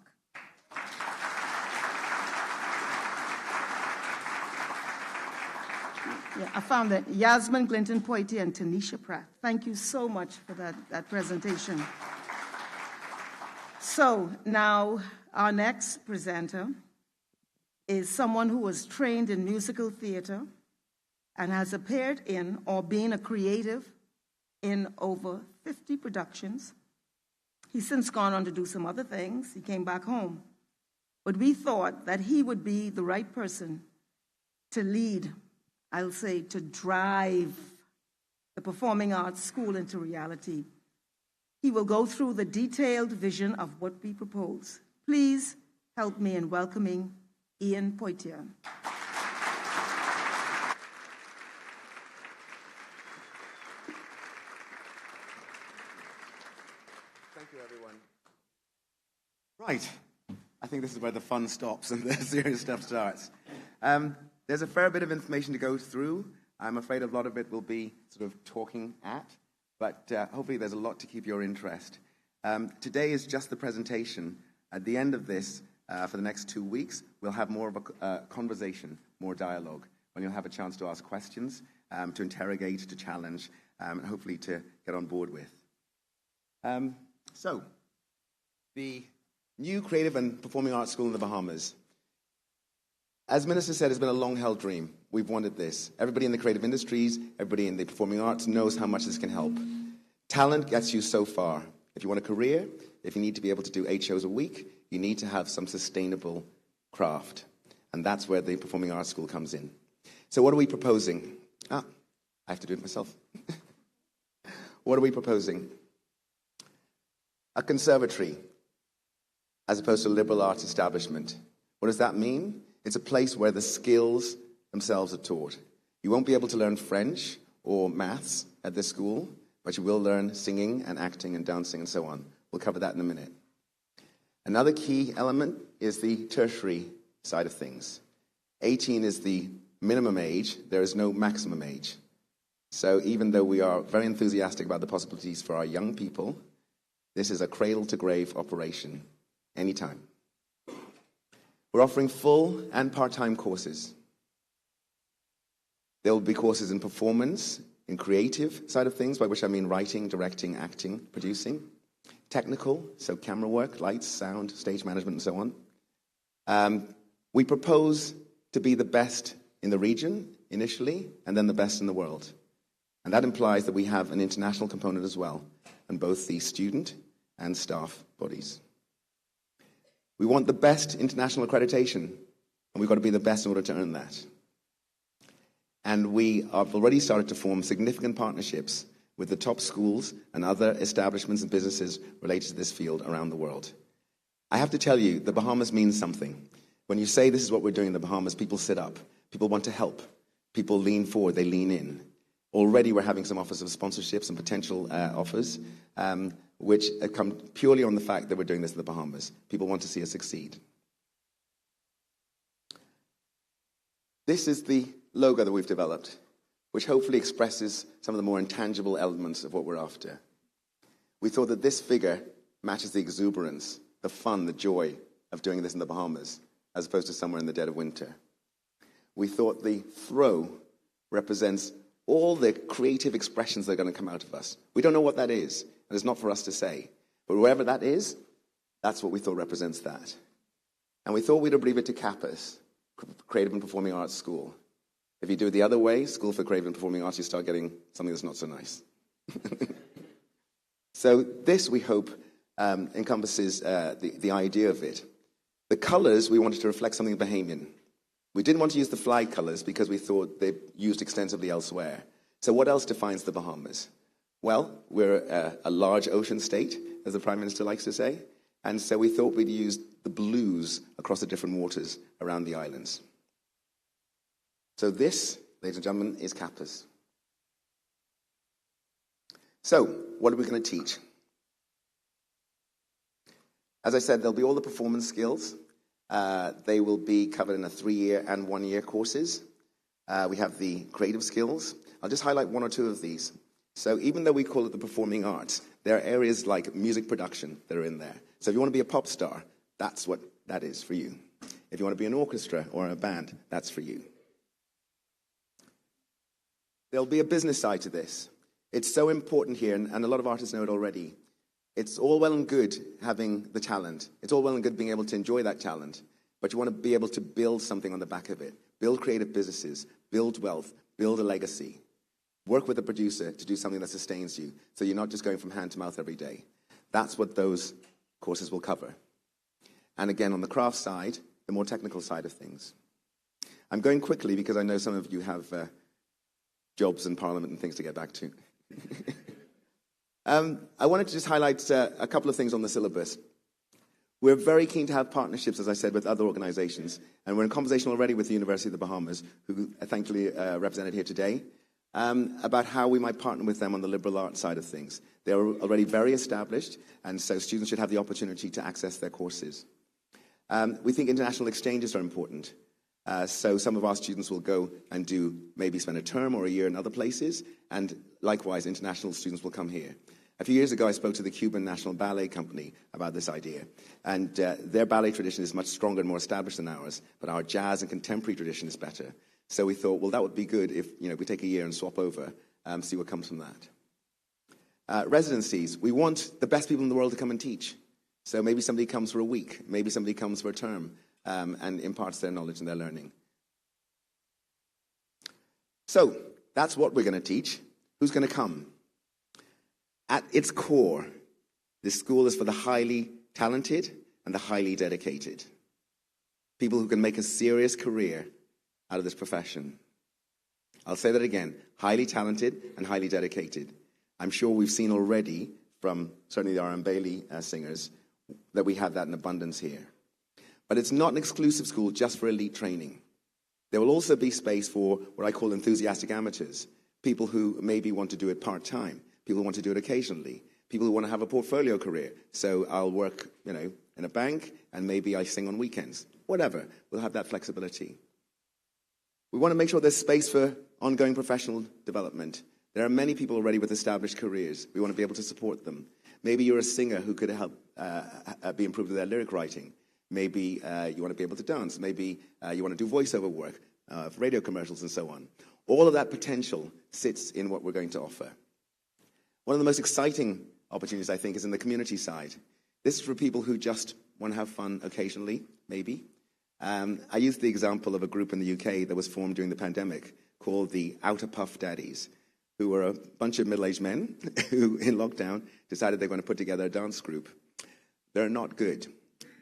Yeah, I found that Yasmin Clinton Poitier and Tanisha Pratt. Thank you so much for that presentation. So now our next presenter is someone who was trained in musical theater and has appeared in or been a creative in over 50 productions. He's since gone on to do some other things. He came back home. But we thought that he would be the right person to lead, I'll say, to drive the Performing Arts School into reality. He will go through the detailed vision of what we propose. Please help me in welcoming Ian Poitier. Thank you, everyone. Right. I think this is where the fun stops and the serious stuff starts. There's a fair bit of information to go through. I'm afraid a lot of it will be sort of talking at, but hopefully there's a lot to keep your interest. Today is just the presentation. At the end of this, for the next 2 weeks, we'll have more of a conversation, more dialogue, when you'll have a chance to ask questions, to interrogate, to challenge, and hopefully to get on board with. So, the new Creative and Performing Arts School in the Bahamas. As Minister said, it's been a long-held dream. We've wanted this. Everybody in the creative industries, everybody in the performing arts knows how much this can help. Talent gets you so far. If you want a career, if you need to be able to do 8 shows a week, you need to have some sustainable craft. And that's where the Performing Arts School comes in. So what are we proposing? I have to do it myself. What are we proposing? A conservatory, as opposed to a liberal arts establishment. What does that mean? It's a place where the skills themselves are taught. You won't be able to learn French or maths at this school, but you will learn singing and acting and dancing and so on. We'll cover that in a minute. Another key element is the tertiary side of things. 18 is the minimum age. There is no maximum age. So even though we are very enthusiastic about the possibilities for our young people, this is a cradle-to-grave operation, anytime. We're offering full and part-time courses. There will be courses in performance, in creative side of things, by which I mean writing, directing, acting, producing. Technical, so camera work, lights, sound, stage management, and so on. We propose to be the best in the region, initially, and then the best in the world. And that implies that we have an international component as well, in both the student and staff bodies. We want the best international accreditation, and we've got to be the best in order to earn that. And we have already started to form significant partnerships with the top schools and other establishments and businesses related to this field around the world. I have to tell you, the Bahamas means something. When you say this is what we're doing in the Bahamas, people sit up. People want to help. People lean forward. They lean in. Already we're having some offers of sponsorships and potential offers, which come purely on the fact that we're doing this in the Bahamas. People want to see us succeed. This is the logo that we've developed, which hopefully expresses some of the more intangible elements of what we're after. We thought that this figure matches the exuberance, the fun, the joy of doing this in the Bahamas, as opposed to somewhere in the dead of winter. We thought the throw represents all the creative expressions that are going to come out of us. We don't know what that is, and it's not for us to say. But wherever that is, that's what we thought represents that. And we thought we'd leave it to CAPAS, Creative and Performing Arts School. If you do it the other way, School for Creative and Performing Arts, you start getting something that's not so nice. So this, we hope, encompasses the idea of it. The colors, we wanted to reflect something Bahamian. We didn't want to use the flag colors because we thought they're used extensively elsewhere. So what else defines the Bahamas? Well, we're a large ocean state, as the Prime Minister likes to say, and so we thought we'd use the blues across the different waters around the islands. So this, ladies and gentlemen, is CAPAS. So, what are we going to teach? As I said, there'll be all the performance skills. They will be covered in a 3-year and 1-year courses. We have the creative skills. I'll just highlight 1 or 2 of these. So even though we call it the performing arts, there are areas like music production that are in there. So if you want to be a pop star, that's what that is for you. If you want to be an orchestra or a band, that's for you. There'll be a business side to this. It's so important here, and a lot of artists know it already. It's all well and good having the talent. It's all well and good being able to enjoy that talent, but you want to be able to build something on the back of it. Build creative businesses, build wealth, build a legacy. Work with a producer to do something that sustains you, so you're not just going from hand to mouth every day. That's what those courses will cover. And again, on the craft side, the more technical side of things. I'm going quickly because I know some of you have jobs in Parliament and things to get back to. I wanted to just highlight a couple of things on the syllabus. We're very keen to have partnerships, as I said, with other organizations. And we're in conversation already with the University of the Bahamas, who are thankfully represented here today, about how we might partner with them on the liberal arts side of things. They're already very established, and so students should have the opportunity to access their courses. We think international exchanges are important. So some of our students will go and maybe spend a term or a year in other places, and likewise, international students will come here. A few years ago, I spoke to the Cuban National Ballet Company about this idea, and their ballet tradition is much stronger and more established than ours, but our jazz and contemporary tradition is better. So we thought, well, that would be good if we take a year and swap over, see what comes from that. Residencies. We want the best people in the world to come and teach. So maybe somebody comes for a week, maybe somebody comes for a term. and imparts their knowledge and their learning. So that's what we're going to teach. Who's going to come? At its core, this school is for the highly talented and the highly dedicated. People who can make a serious career out of this profession. I'll say that again, highly talented and highly dedicated. I'm sure we've seen already from certainly the R.M. Bailey singers that we have that in abundance here. But it's not an exclusive school just for elite training. There will also be space for what I call enthusiastic amateurs, people who maybe want to do it part-time, people who want to do it occasionally, people who want to have a portfolio career. So I'll work, in a bank, and maybe I sing on weekends. Whatever, we'll have that flexibility. We want to make sure there's space for ongoing professional development. There are many people already with established careers. We want to be able to support them. Maybe you're a singer who could help be improved with their lyric writing. Maybe you want to be able to dance. Maybe you want to do voiceover work, for radio commercials and so on. All of that potential sits in what we're going to offer. One of the most exciting opportunities, I think, is in the community side. This is for people who just want to have fun occasionally, maybe. I used the example of a group in the UK that was formed during the pandemic called the Outer Puff Daddies, who were a bunch of middle-aged men who, in lockdown, decided they're going to put together a dance group. They're not good,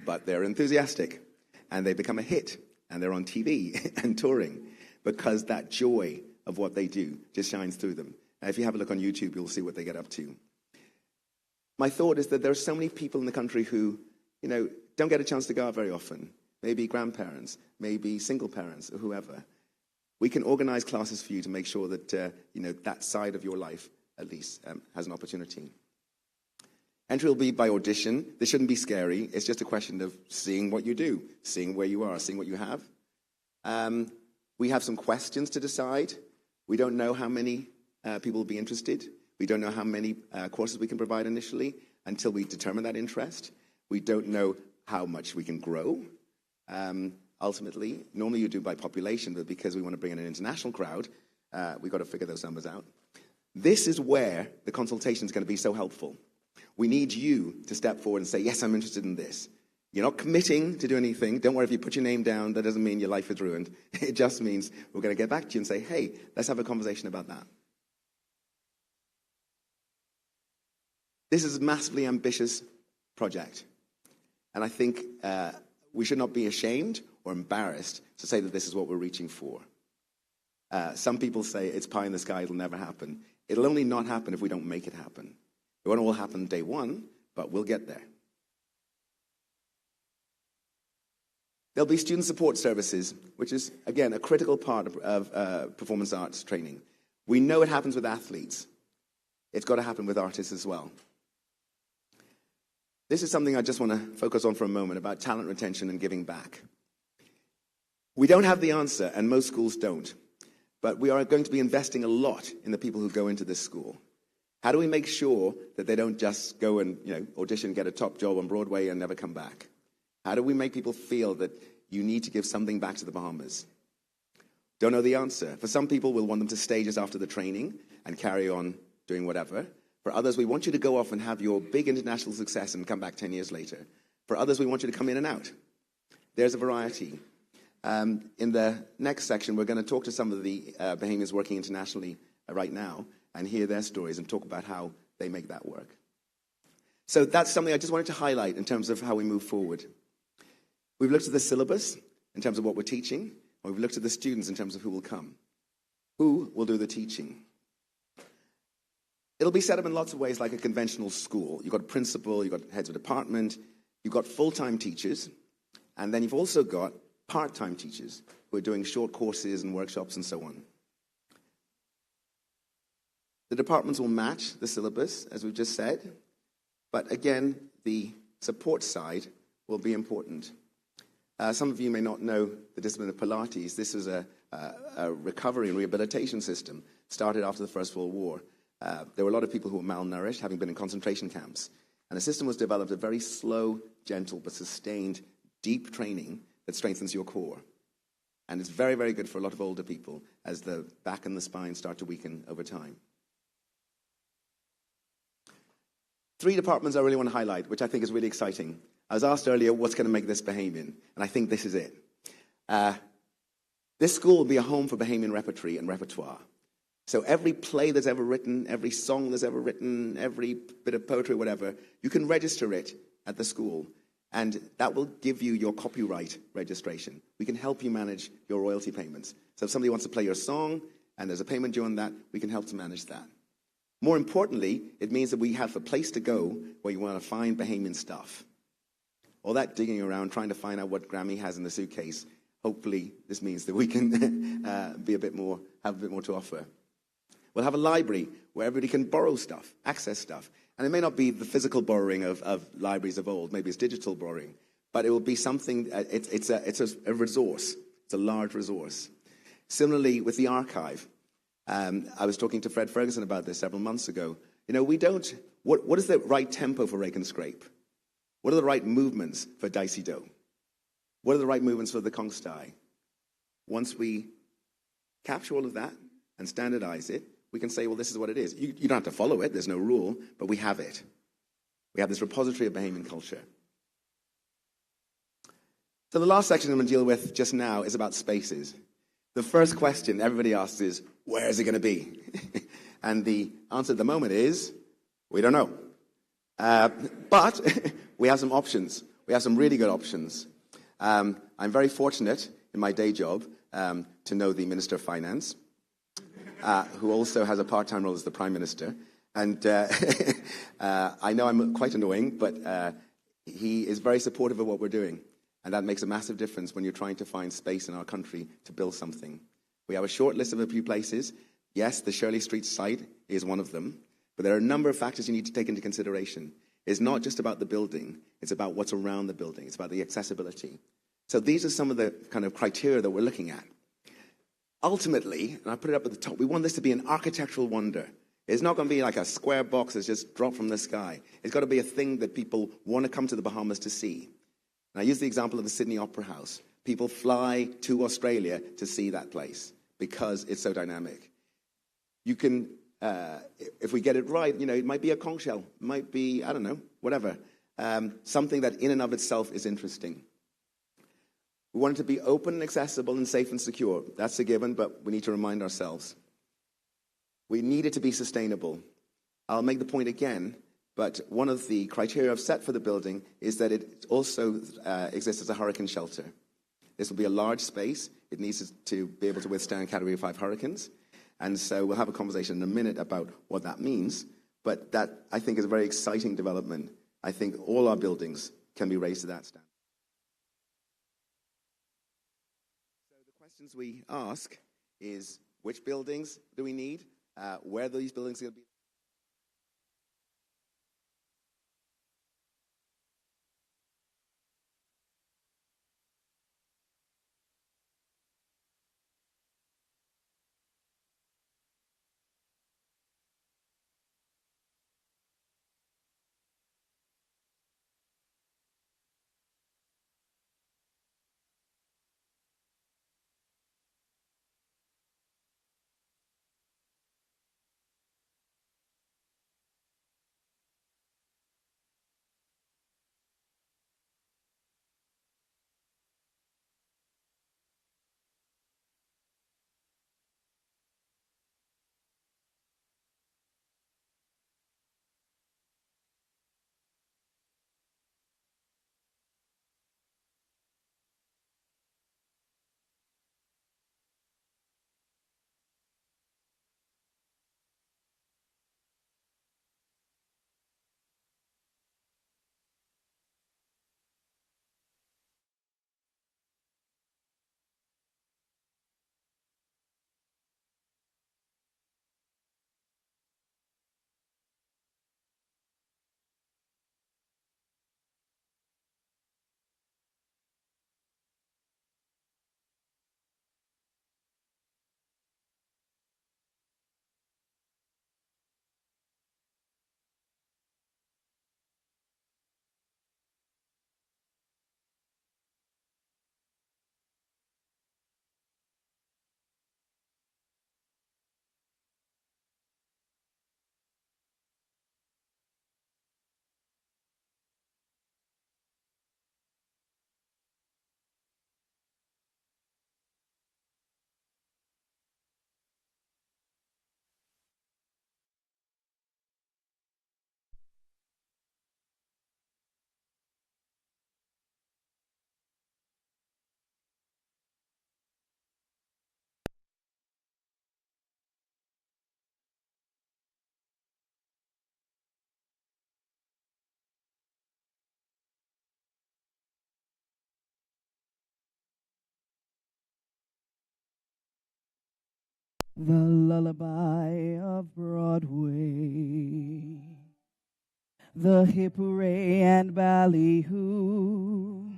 but they're enthusiastic, and they become a hit, and they're on TV and touring, because that joy of what they do just shines through them. Now, if you have a look on YouTube, you'll see what they get up to. My thought is that there are so many people in the country who, don't get a chance to go out very often. Maybe grandparents, maybe single parents, or whoever. We can organize classes for you to make sure that, that side of your life, at least, has an opportunity. Entry will be by audition. This shouldn't be scary. It's just a question of seeing what you do, seeing where you are, seeing what you have. We have some questions to decide. We don't know how many people will be interested. We don't know how many courses we can provide initially until we determine that interest. We don't know how much we can grow. Ultimately, normally you do by population, but because we want to bring in an international crowd, we've got to figure those numbers out. This is where the consultation is going to be so helpful. We need you to step forward and say, yes, I'm interested in this. You're not committing to do anything. Don't worry if you put your name down. That doesn't mean your life is ruined. It just means we're going to get back to you and say, hey, let's have a conversation about that. This is a massively ambitious project. And I think we should not be ashamed or embarrassed to say that this is what we're reaching for. Some people say it's pie in the sky, it'll never happen. It'll only not happen if we don't make it happen. It won't all happen day one, but we'll get there. There'll be student support services, which is, again, a critical part of performance arts training. We know it happens with athletes. It's got to happen with artists as well. This is something I just want to focus on for a moment, about talent retention and giving back. We don't have the answer, and most schools don't. But we are going to be investing a lot in the people who go into this school. How do we make sure that they don't just go and audition, get a top job on Broadway and never come back? How do we make people feel that you need to give something back to the Bahamas? Don't know the answer. For some people, we'll want them to stay just after the training and carry on doing whatever. For others, we want you to go off and have your big international success and come back 10 years later. For others, we want you to come in and out. There's a variety. In the next section, we're going to talk to some of the Bahamians working internationally right now and hear their stories and talk about how they make that work. So that's something I just wanted to highlight in terms of how we move forward. We've looked at the syllabus in terms of what we're teaching, and we've looked at the students in terms of who will come. Who will do the teaching? It'll be set up in lots of ways like a conventional school. You've got a principal, you've got heads of department, you've got full-time teachers, and then you've also got part-time teachers who are doing short courses and workshops and so on. The departments will match the syllabus, as we've just said, but again, the support side will be important. Some of you may not know the discipline of Pilates. This is a recovery and rehabilitation system started after the First World War. There were a lot of people who were malnourished, having been in concentration camps. And the system was developed a very slow, gentle, but sustained, deep training that strengthens your core. And it's very, very good for a lot of older people as the back and the spine start to weaken over time. 3 departments I really want to highlight, which I think is really exciting. I was asked earlier, what's going to make this Bahamian? And I think this is it. This school will be a home for Bahamian repertory and repertoire. So every play that's ever written, every song that's ever written, every bit of poetry, whatever, you can register it at the school. And that will give you your copyright registration. We can help you manage your royalty payments. So if somebody wants to play your song and there's a payment due on that, we can help to manage that. More importantly, it means that we have a place to go where you want to find Bahamian stuff. All that digging around, trying to find out what Grammy has in the suitcase, hopefully this means that we can have a bit more to offer. We'll have a library where everybody can borrow stuff, access stuff. And it may not be the physical borrowing of libraries of old, maybe it's digital borrowing, but it will be something, it's a resource, it's a large resource. Similarly, with the archive, I was talking to Fred Ferguson about this several months ago. You know, what is the right tempo for Rake and Scrape? What are the right movements for Dicey Doe? What are the right movements for the Kongstai? Once we capture all of that and standardize it, we can say, well, this is what it is. You don't have to follow it, there's no rule, but we have it. We have this repository of Bahamian culture. So the last section I'm going to deal with just now is about spaces. The first question everybody asks is, where is it going to be? And the answer at the moment is, we don't know. But we have some options. We have some really good options. I'm very fortunate in my day job to know the Minister of Finance, who also has a part-time role as the Prime Minister. And I know I'm quite annoying, but he is very supportive of what we're doing. And that makes a massive difference when you're trying to find space in our country to build something. We have a short list of a few places. Yes, the Shirley Street site is one of them. But there are a number of factors you need to take into consideration. It's not just about the building. It's about what's around the building. It's about the accessibility. So these are some of the kind of criteria that we're looking at. Ultimately, and I put it up at the top, we want this to be an architectural wonder. It's not going to be like a square box that's just dropped from the sky. It's got to be a thing that people want to come to the Bahamas to see. And I use the example of the Sydney Opera House. People fly to Australia to see that place because it's so dynamic. You can, if we get it right, you know, it might be a conch shell. It might be, I don't know, whatever. Something that in and of itself is interesting. We want it to be open and accessible and safe and secure. That's a given, but we need to remind ourselves. We need it to be sustainable. I'll make the point again, but one of the criteria I've set for the building is that it also exists as a hurricane shelter. This will be a large space. It needs to be able to withstand Category 5 hurricanes. And so we'll have a conversation in a minute about what that means. But that, I think, is a very exciting development. I think all our buildings can be raised to that standard. So the questions we ask is, which buildings do we need? Where are these buildings going to be? The lullaby of Broadway, the hip hooray and ballyhoo,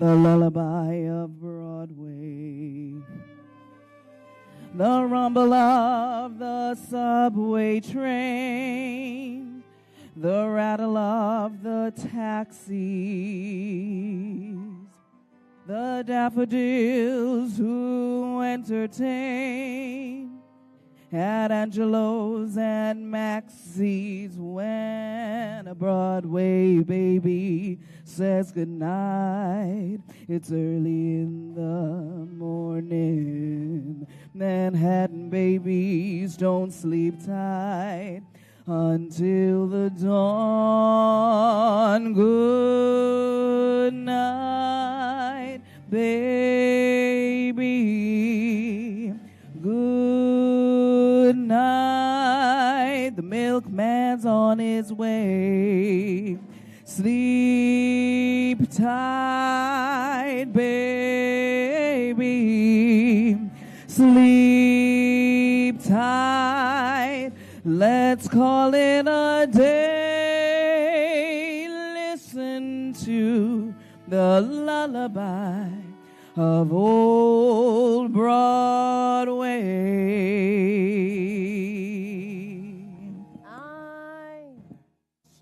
the lullaby of Broadway, the rumble of the subway train, the rattle of the taxis, the daffodils who entertain at Angelo's and Maxie's when a Broadway baby says goodnight. It's early in the morning. Manhattan babies don't sleep tight until the dawn. Good night, baby. Good night. The milkman's on his way. Sleep tight, baby. Sleep tight. Let's call it a day. Listen to the lullaby of old Broadway. I'm just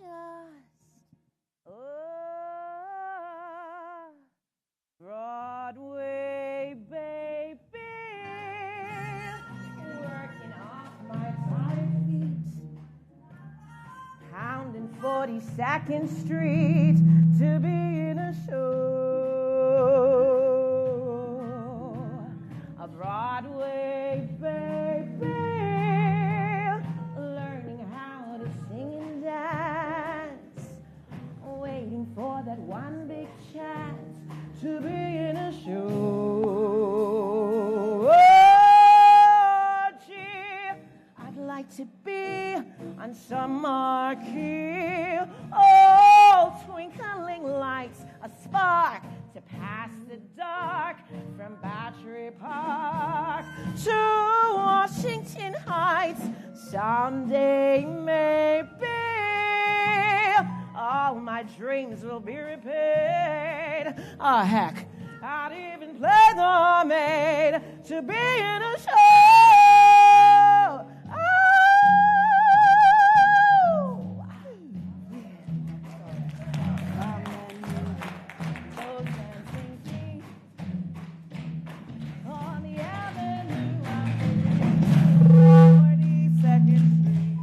Broadway, baby, working off my tired feet, pounding 42nd Street to be in a show. A Broadway baby, learning how to sing and dance, waiting for that one big chance to be in a show. Oh, gee, I'd like to be on some marquee. Oh, twinkling lights, a spark to pass the dark from Battery Park to Washington Heights. Someday, maybe, all my dreams will be repaid. Oh, heck, I'd even play the maid to be in a show. Oh! On the avenue, 42nd Street.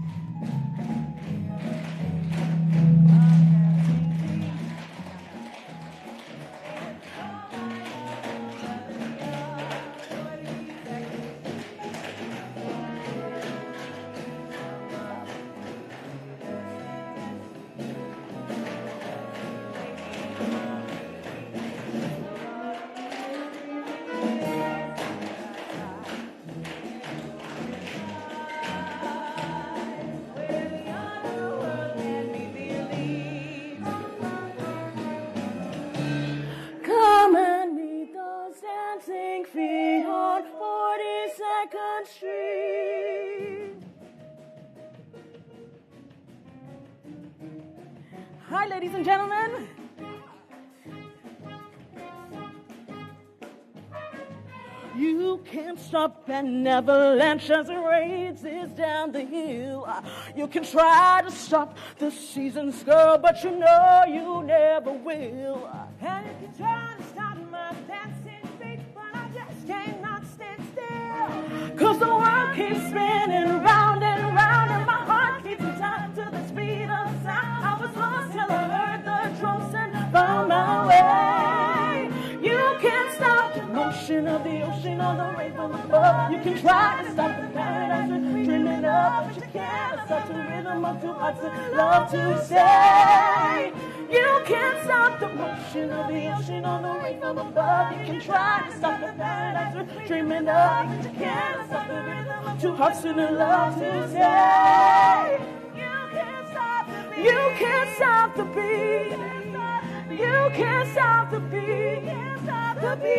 Come and meet those dancing feet on 42nd Street. Hi, ladies and gentlemen. You can't stop an avalanche as it races down the hill. You can try to stop the seasons, girl, but you know you never will. And if you try to stop my dancing feet, but I just cannot stand still. 'Cause the world keeps spinning round and round, and my heart keeps in time to the speed of sound. I was lost till I heard the drums and found my way. You can't stop the motion of the ocean or the rain from above. You can try to stop the paradise we're dreaming of, but you can't stop the rhythm of two hearts that love to say. You can't stop the motion of the ocean or the rain from above. You can try to stop the paradise we're dreaming of, but you can't stop the rhythm of two hearts that love to say. You can't stop the beat. You can't stop the beat. You can't stop the beat. The beat.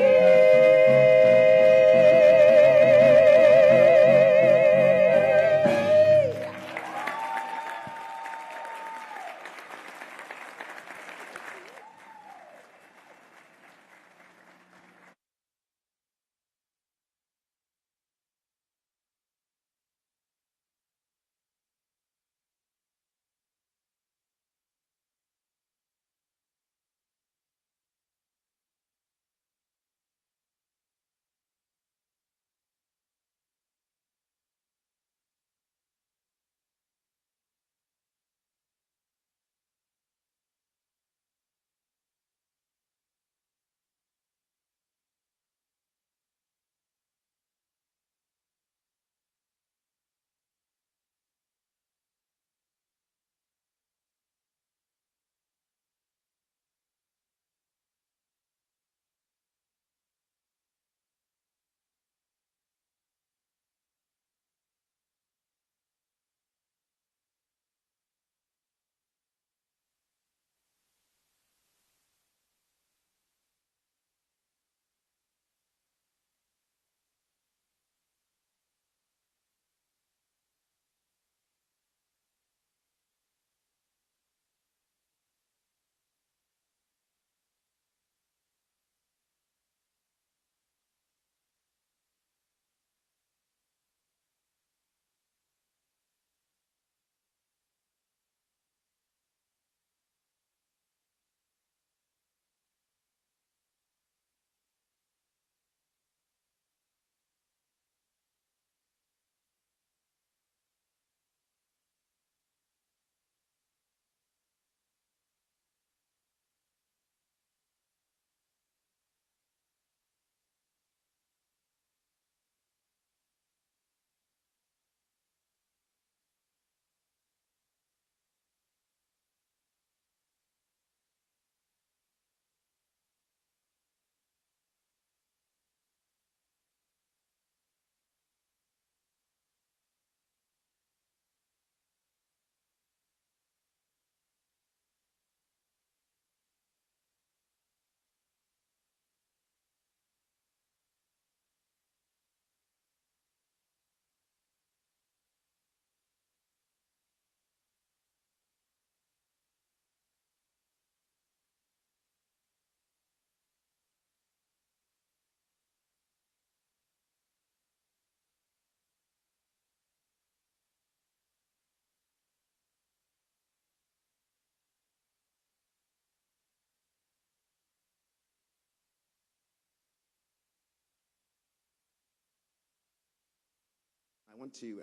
I want to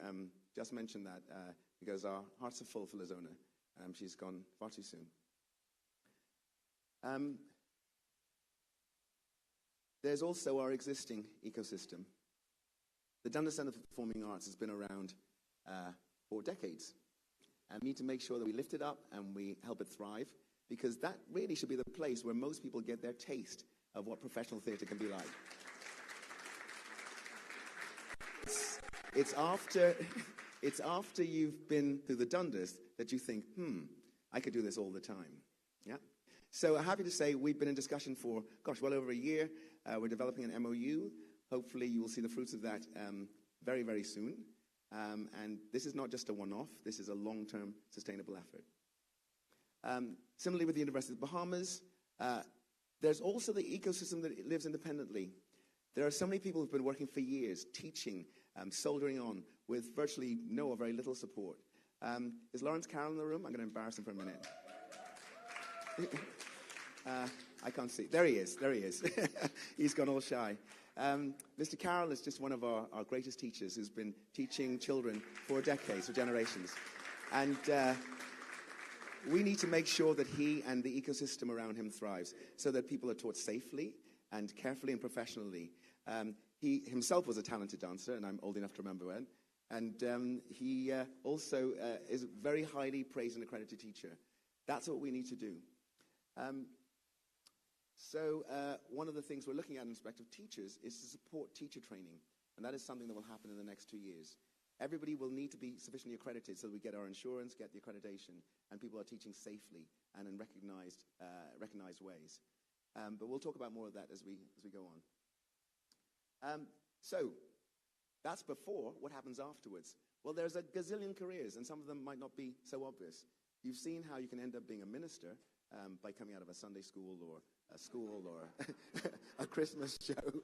just mention that because our hearts are full for Lizona. She's gone far too soon. There's also our existing ecosystem. The Dundas Centre for Performing Arts has been around for decades. And we need to make sure that we lift it up and we help it thrive, because that really should be the place where most people get their taste of what professional theatre can be like. It's after you've been through the Dundas that you think, I could do this all the time. Yeah. So I'm happy to say we've been in discussion for, well over a year. We're developing an MOU. Hopefully you will see the fruits of that very, very soon. And this is not just a one-off. This is a long-term sustainable effort. Similarly with the University of the Bahamas, there's also the ecosystem that lives independently. There are so many people who've been working for years, teaching, soldering on, with virtually no or very little support. Is Lawrence Carroll in the room? I'm going to embarrass him for a minute. I can't see. There he is. He's gone all shy. Mr. Carroll is just one of our greatest teachers who's been teaching children for decades, for generations. And we need to make sure that he and the ecosystem around him thrives, so that people are taught safely and carefully and professionally. He himself was a talented dancer, and I'm old enough to remember when. And he also is a very highly praised and accredited teacher. That's what we need to do. So one of the things we're looking at in respect of teachers is to support teacher training. And that is something that will happen in the next 2 years. Everybody will need to be sufficiently accredited so that we get our insurance, get the accreditation, and people are teaching safely and in recognized ways. But we'll talk about more of that as we go on. So that's before. What happens afterwards? Well, there's a gazillion careers, and some of them might not be so obvious. You've seen how you can end up being a minister by coming out of a Sunday school or a school or a Christmas show.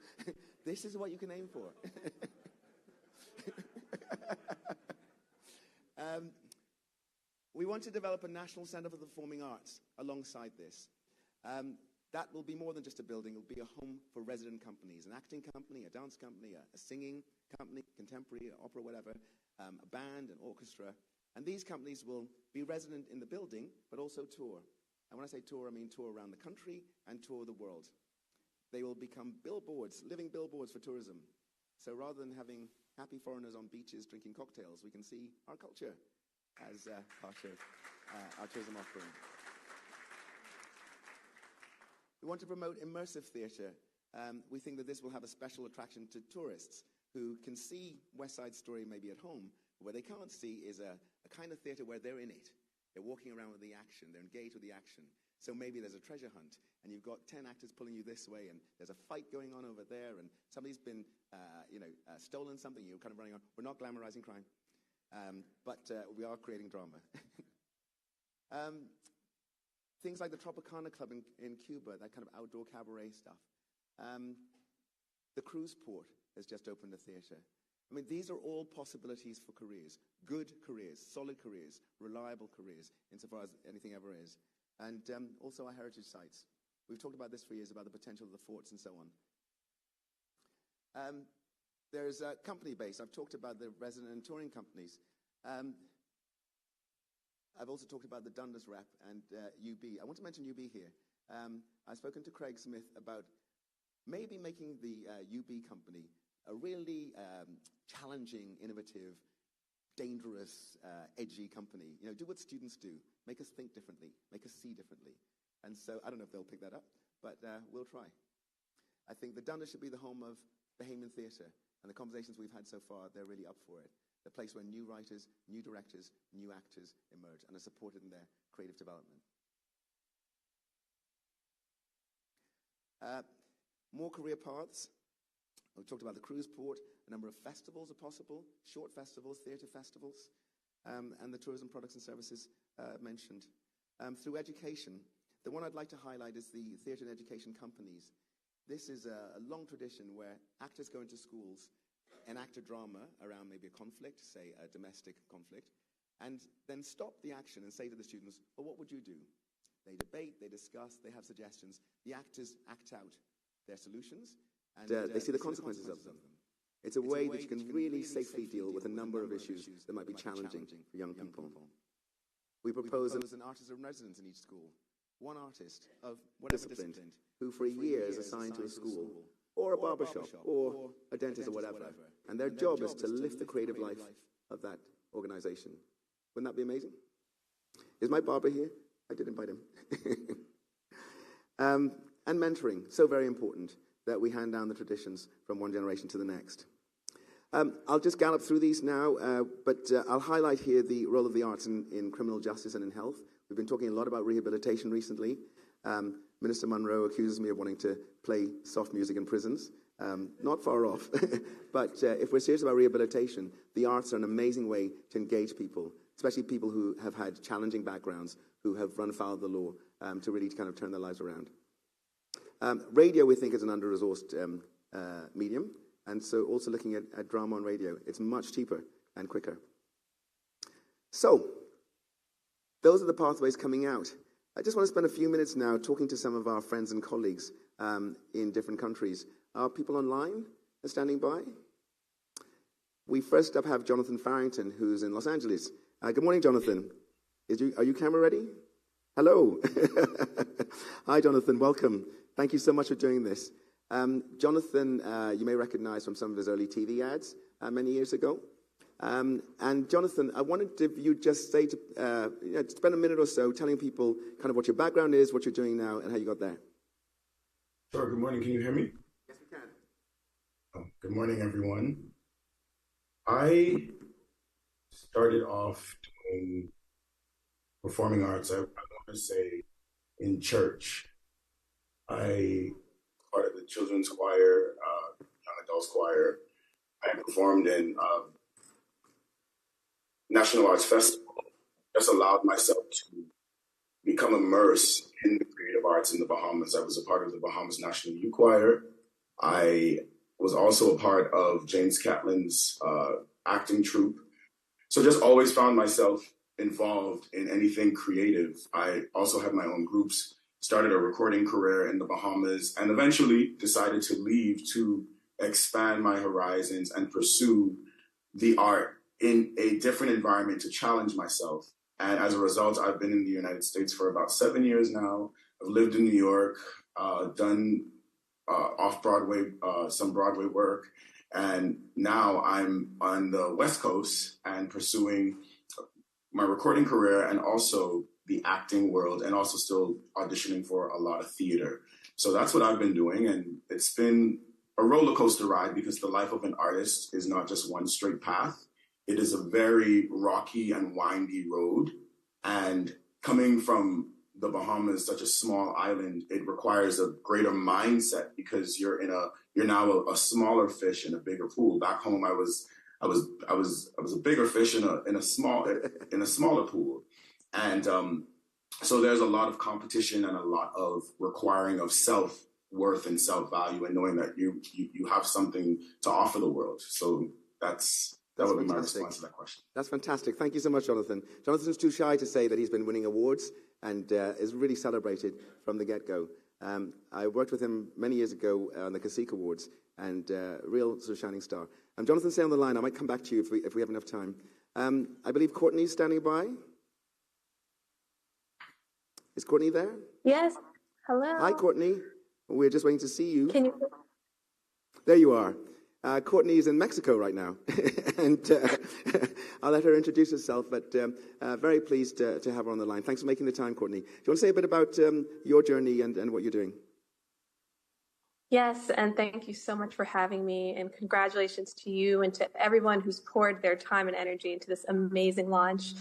This is what you can aim for. We want to develop a national centre for the performing arts alongside this. That will be more than just a building. It will be a home for resident companies, an acting company, a dance company, a singing company, contemporary, opera, whatever, a band, an orchestra. And these companies will be resident in the building, but also tour. And when I say tour, I mean tour around the country and tour the world. They will become billboards, living billboards for tourism. So rather than having happy foreigners on beaches drinking cocktails, we can see our culture as part of our tourism offering. We want to promote immersive theatre. We think that this will have a special attraction to tourists who can see West Side Story maybe at home. What they can't see is a kind of theatre where they're in it. They're walking around with the action. They're engaged with the action. So maybe there's a treasure hunt, and you've got 10 actors pulling you this way, and there's a fight going on over there, and somebody's been, stolen something. You're kind of running on. We're not glamorizing crime, but we are creating drama. Things like the Tropicana Club in Cuba, that kind of outdoor cabaret stuff. The cruise port has just opened a theatre. I mean, these are all possibilities for careers, good careers, solid careers, reliable careers, insofar as anything ever is. And also our heritage sites. We've talked about this for years, about the potential of the forts and so on. There's a company base. I've talked about the resident and touring companies. I've also talked about the Dundas Rep and UB. I want to mention UB here. I've spoken to Craig Smith about maybe making the UB company a really challenging, innovative, dangerous, edgy company. You know, do what students do. Make us think differently. Make us see differently. And so I don't know if they'll pick that up, but we'll try. I think the Dundas should be the home of Bahamian theatre. And the conversations we've had so far, they're really up for it. The place where new writers, new directors, new actors emerge and are supported in their creative development. More career paths. We've talked about the cruise port. A number of festivals are possible, short festivals, theatre festivals, and the tourism products and services mentioned. Through education, the one I'd like to highlight is the theatre and education companies. This is a long tradition where actors go into schools, enact a drama around maybe a conflict, say a domestic conflict, and then stop the action and say to the students, well, what would you do? They debate, they discuss, they have suggestions. The actors act out their solutions, and they see the consequences of them. It's a way that you can really safely deal with a number of issues that might be challenging for young people. We propose an artist in residence in each school, one artist of whatever discipline, who for a year is assigned to a school, or a barbershop, or a dentist, or whatever. And their job is to lift the creative life of that organization. Wouldn't that be amazing? Is my barber here? I did invite him. And mentoring, so very important that we hand down the traditions from one generation to the next. I'll just gallop through these now, but I'll highlight here the role of the arts in criminal justice and in health. We've been talking a lot about rehabilitation recently. Minister Munro accuses me of wanting to play soft music in prisons. Not far off. But if we're serious about rehabilitation, the arts are an amazing way to engage people, especially people who have had challenging backgrounds, who have run afoul of the law, to really kind of turn their lives around. Radio, we think, is an under-resourced medium, and so also looking at drama on radio. It's much cheaper and quicker. So, those are the pathways coming out. I just want to spend a few minutes now talking to some of our friends and colleagues in different countries. Are people online and standing by? We first up have Jonathan Farrington, who's in Los Angeles. Good morning, Jonathan. Are you camera ready? Hello. Hi, Jonathan. Welcome. Thank you so much for doing this. Jonathan, you may recognize from some of his early TV ads many years ago. And Jonathan, I wanted you just say spend a minute or so telling people kind of what your background is, what you're doing now, and how you got there. Sure. Good morning. Can you hear me? Yes, we can. Oh, good morning, everyone. I started off doing performing arts, I want to say, in church. I part of the children's choir, young adults choir. I performed in National Arts Festival. Just allowed myself to become immersed in the creative arts in the Bahamas. I was a part of the Bahamas National Youth Choir. I was also a part of James Catlin's acting troupe. So just always found myself involved in anything creative. I also had my own groups, started a recording career in the Bahamas, and eventually decided to leave to expand my horizons and pursue the art in a different environment to challenge myself. And as a result, I've been in the United States for about 7 years now. I've lived in New York, done off-Broadway, some Broadway work. And now I'm on the West Coast and pursuing my recording career and also the acting world, and also still auditioning for a lot of theater. So that's what I've been doing. And it's been a roller coaster ride because the life of an artist is not just one straight path. It is a very rocky and windy road. And coming from the Bahamas, such a small island, it requires a greater mindset because you're now a smaller fish in a bigger pool. Back home, I was a bigger fish in a smaller pool, and so there's a lot of competition and a lot of requiring of self-worth and self-value, and knowing that you have something to offer the world. So that would be my response to that question. That's fantastic. Thank you so much, Jonathan. Jonathan's too shy to say that he's been winning awards and is really celebrated from the get-go. I worked with him many years ago on the CASIC Awards, and real sort of shining star. Jonathan, stay on the line. I might come back to you if we have enough time. I believe Courtney's standing by. Is Courtney there? Yes. Hello. Hi, Courtney. We're just waiting to see you. Can you? There you are. Courtney is in Mexico right now, and I'll let her introduce herself, but very pleased to have her on the line. Thanks for making the time, Courtney. Do you want to say a bit about your journey and what you're doing? Yes, and thank you so much for having me, and congratulations to you and to everyone who's poured their time and energy into this amazing launch.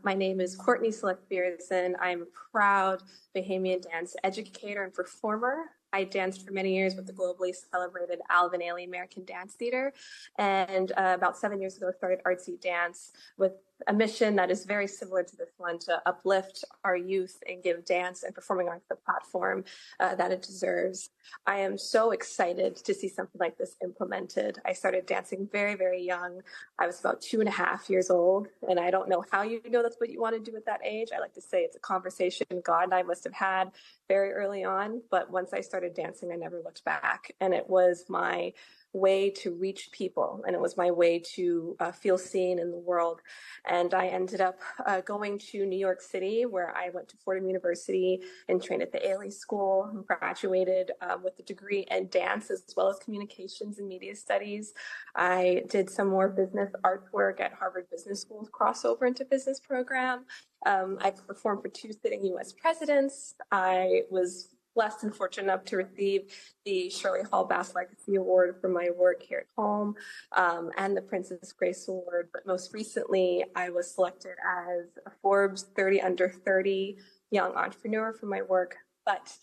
My name is Courtney Select-Beardson. I'm a proud Bahamian dance educator and performer. I danced for many years with the globally celebrated Alvin Ailey American Dance Theater, and about 7 years ago started Artsy Dance with a mission that is very similar to this one, to uplift our youth and give dance and performing arts the platform that it deserves. I am so excited to see something like this implemented. I started dancing very, very young. I was about 2.5 years old, and I don't know how you know that's what you want to do at that age. I like to say it's a conversation God and I must have had very early on, but once I started dancing, I never looked back. And it was my way to reach people, and it was my way to feel seen in the world. And I ended up going to New York City, where I went to Fordham University and trained at the Ailey School, and graduated with a degree in dance as well as communications and media studies. I did some more business arts work at Harvard Business School's crossover into business program. I performed for 2 sitting U.S. presidents. I was blessed and fortunate enough to receive the Shirley Hall Bass Legacy Award for my work here at home, and the Princess Grace Award. But most recently, I was selected as a Forbes 30 Under 30 Young Entrepreneur for my work. But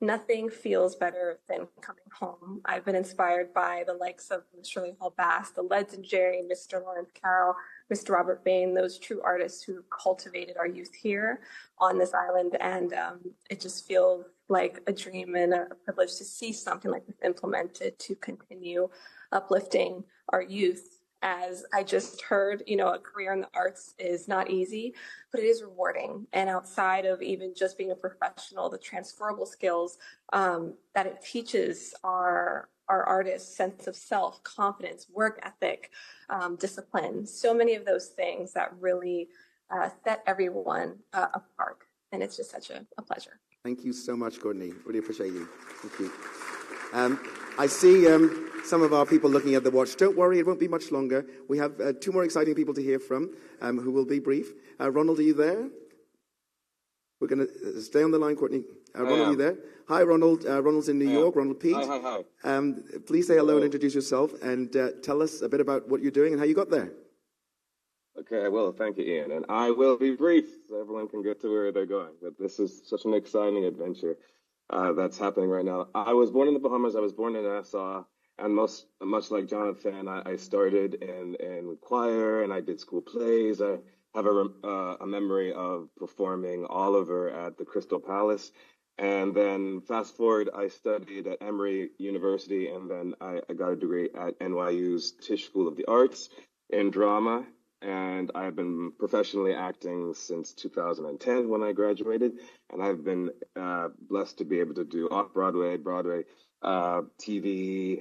nothing feels better than coming home. I've been inspired by the likes of Shirley Hall Bass, the legendary Mr. Lawrence Carroll, Mr. Robert Bain, those true artists who cultivated our youth here on this island. And it just feels like a dream and a privilege to see something like this implemented to continue uplifting our youth. As I just heard, a career in the arts is not easy, but it is rewarding. And outside of even just being a professional, the transferable skills that it teaches our artists, sense of self, confidence, work ethic, discipline, so many of those things that really set everyone apart. And it's just such a pleasure. Thank you so much, Courtney. Really appreciate you. Thank you. I see some of our people looking at the watch. Don't worry, it won't be much longer. We have 2 more exciting people to hear from who will be brief. Ronald, are you there? We're going to stay on the line, Courtney. Ronald, are you there? Hi, Ronald. Ronald's in New York. Ronald Pete. Hi. Please say hello and introduce yourself, and tell us a bit about what you're doing and how you got there. Okay, I will. Thank you, Ian. And I will be brief so everyone can get to where they're going. But this is such an exciting adventure that's happening right now. I was born in the Bahamas. I was born in Nassau. And much like Jonathan, I started in choir, and I did school plays. I have a memory of performing Oliver at the Crystal Palace. And then fast forward, I studied at Emory University, and then I got a degree at NYU's Tisch School of the Arts in drama. And I've been professionally acting since 2010 when I graduated. And I've been blessed to be able to do off-Broadway, Broadway, TV,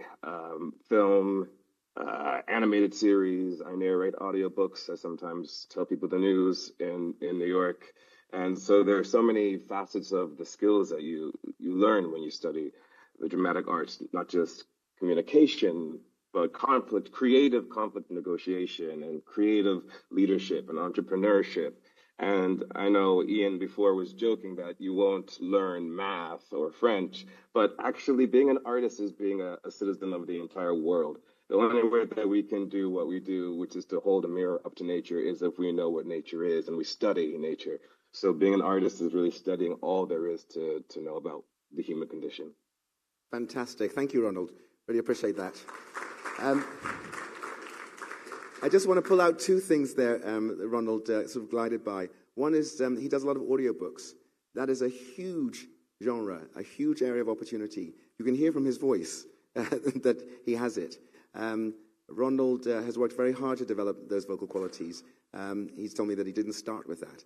film, animated series. I narrate audiobooks. I sometimes tell people the news in New York. And so there are so many facets of the skills that you learn when you study the dramatic arts, not just communication, but creative conflict negotiation, and creative leadership and entrepreneurship. And I know Ian before was joking that you won't learn math or French, but actually being an artist is being a citizen of the entire world. The only way that we can do what we do, which is to hold a mirror up to nature, is if we know what nature is and we study nature. So being an artist is really studying all there is to know about the human condition. Fantastic. Thank you, Ronald. Really appreciate that. I just want to pull out 2 things there, Ronald sort of glided by. One is he does a lot of audiobooks. That is a huge genre, a huge area of opportunity. You can hear from his voice that he has it. Ronald has worked very hard to develop those vocal qualities. He's told me that he didn't start with that.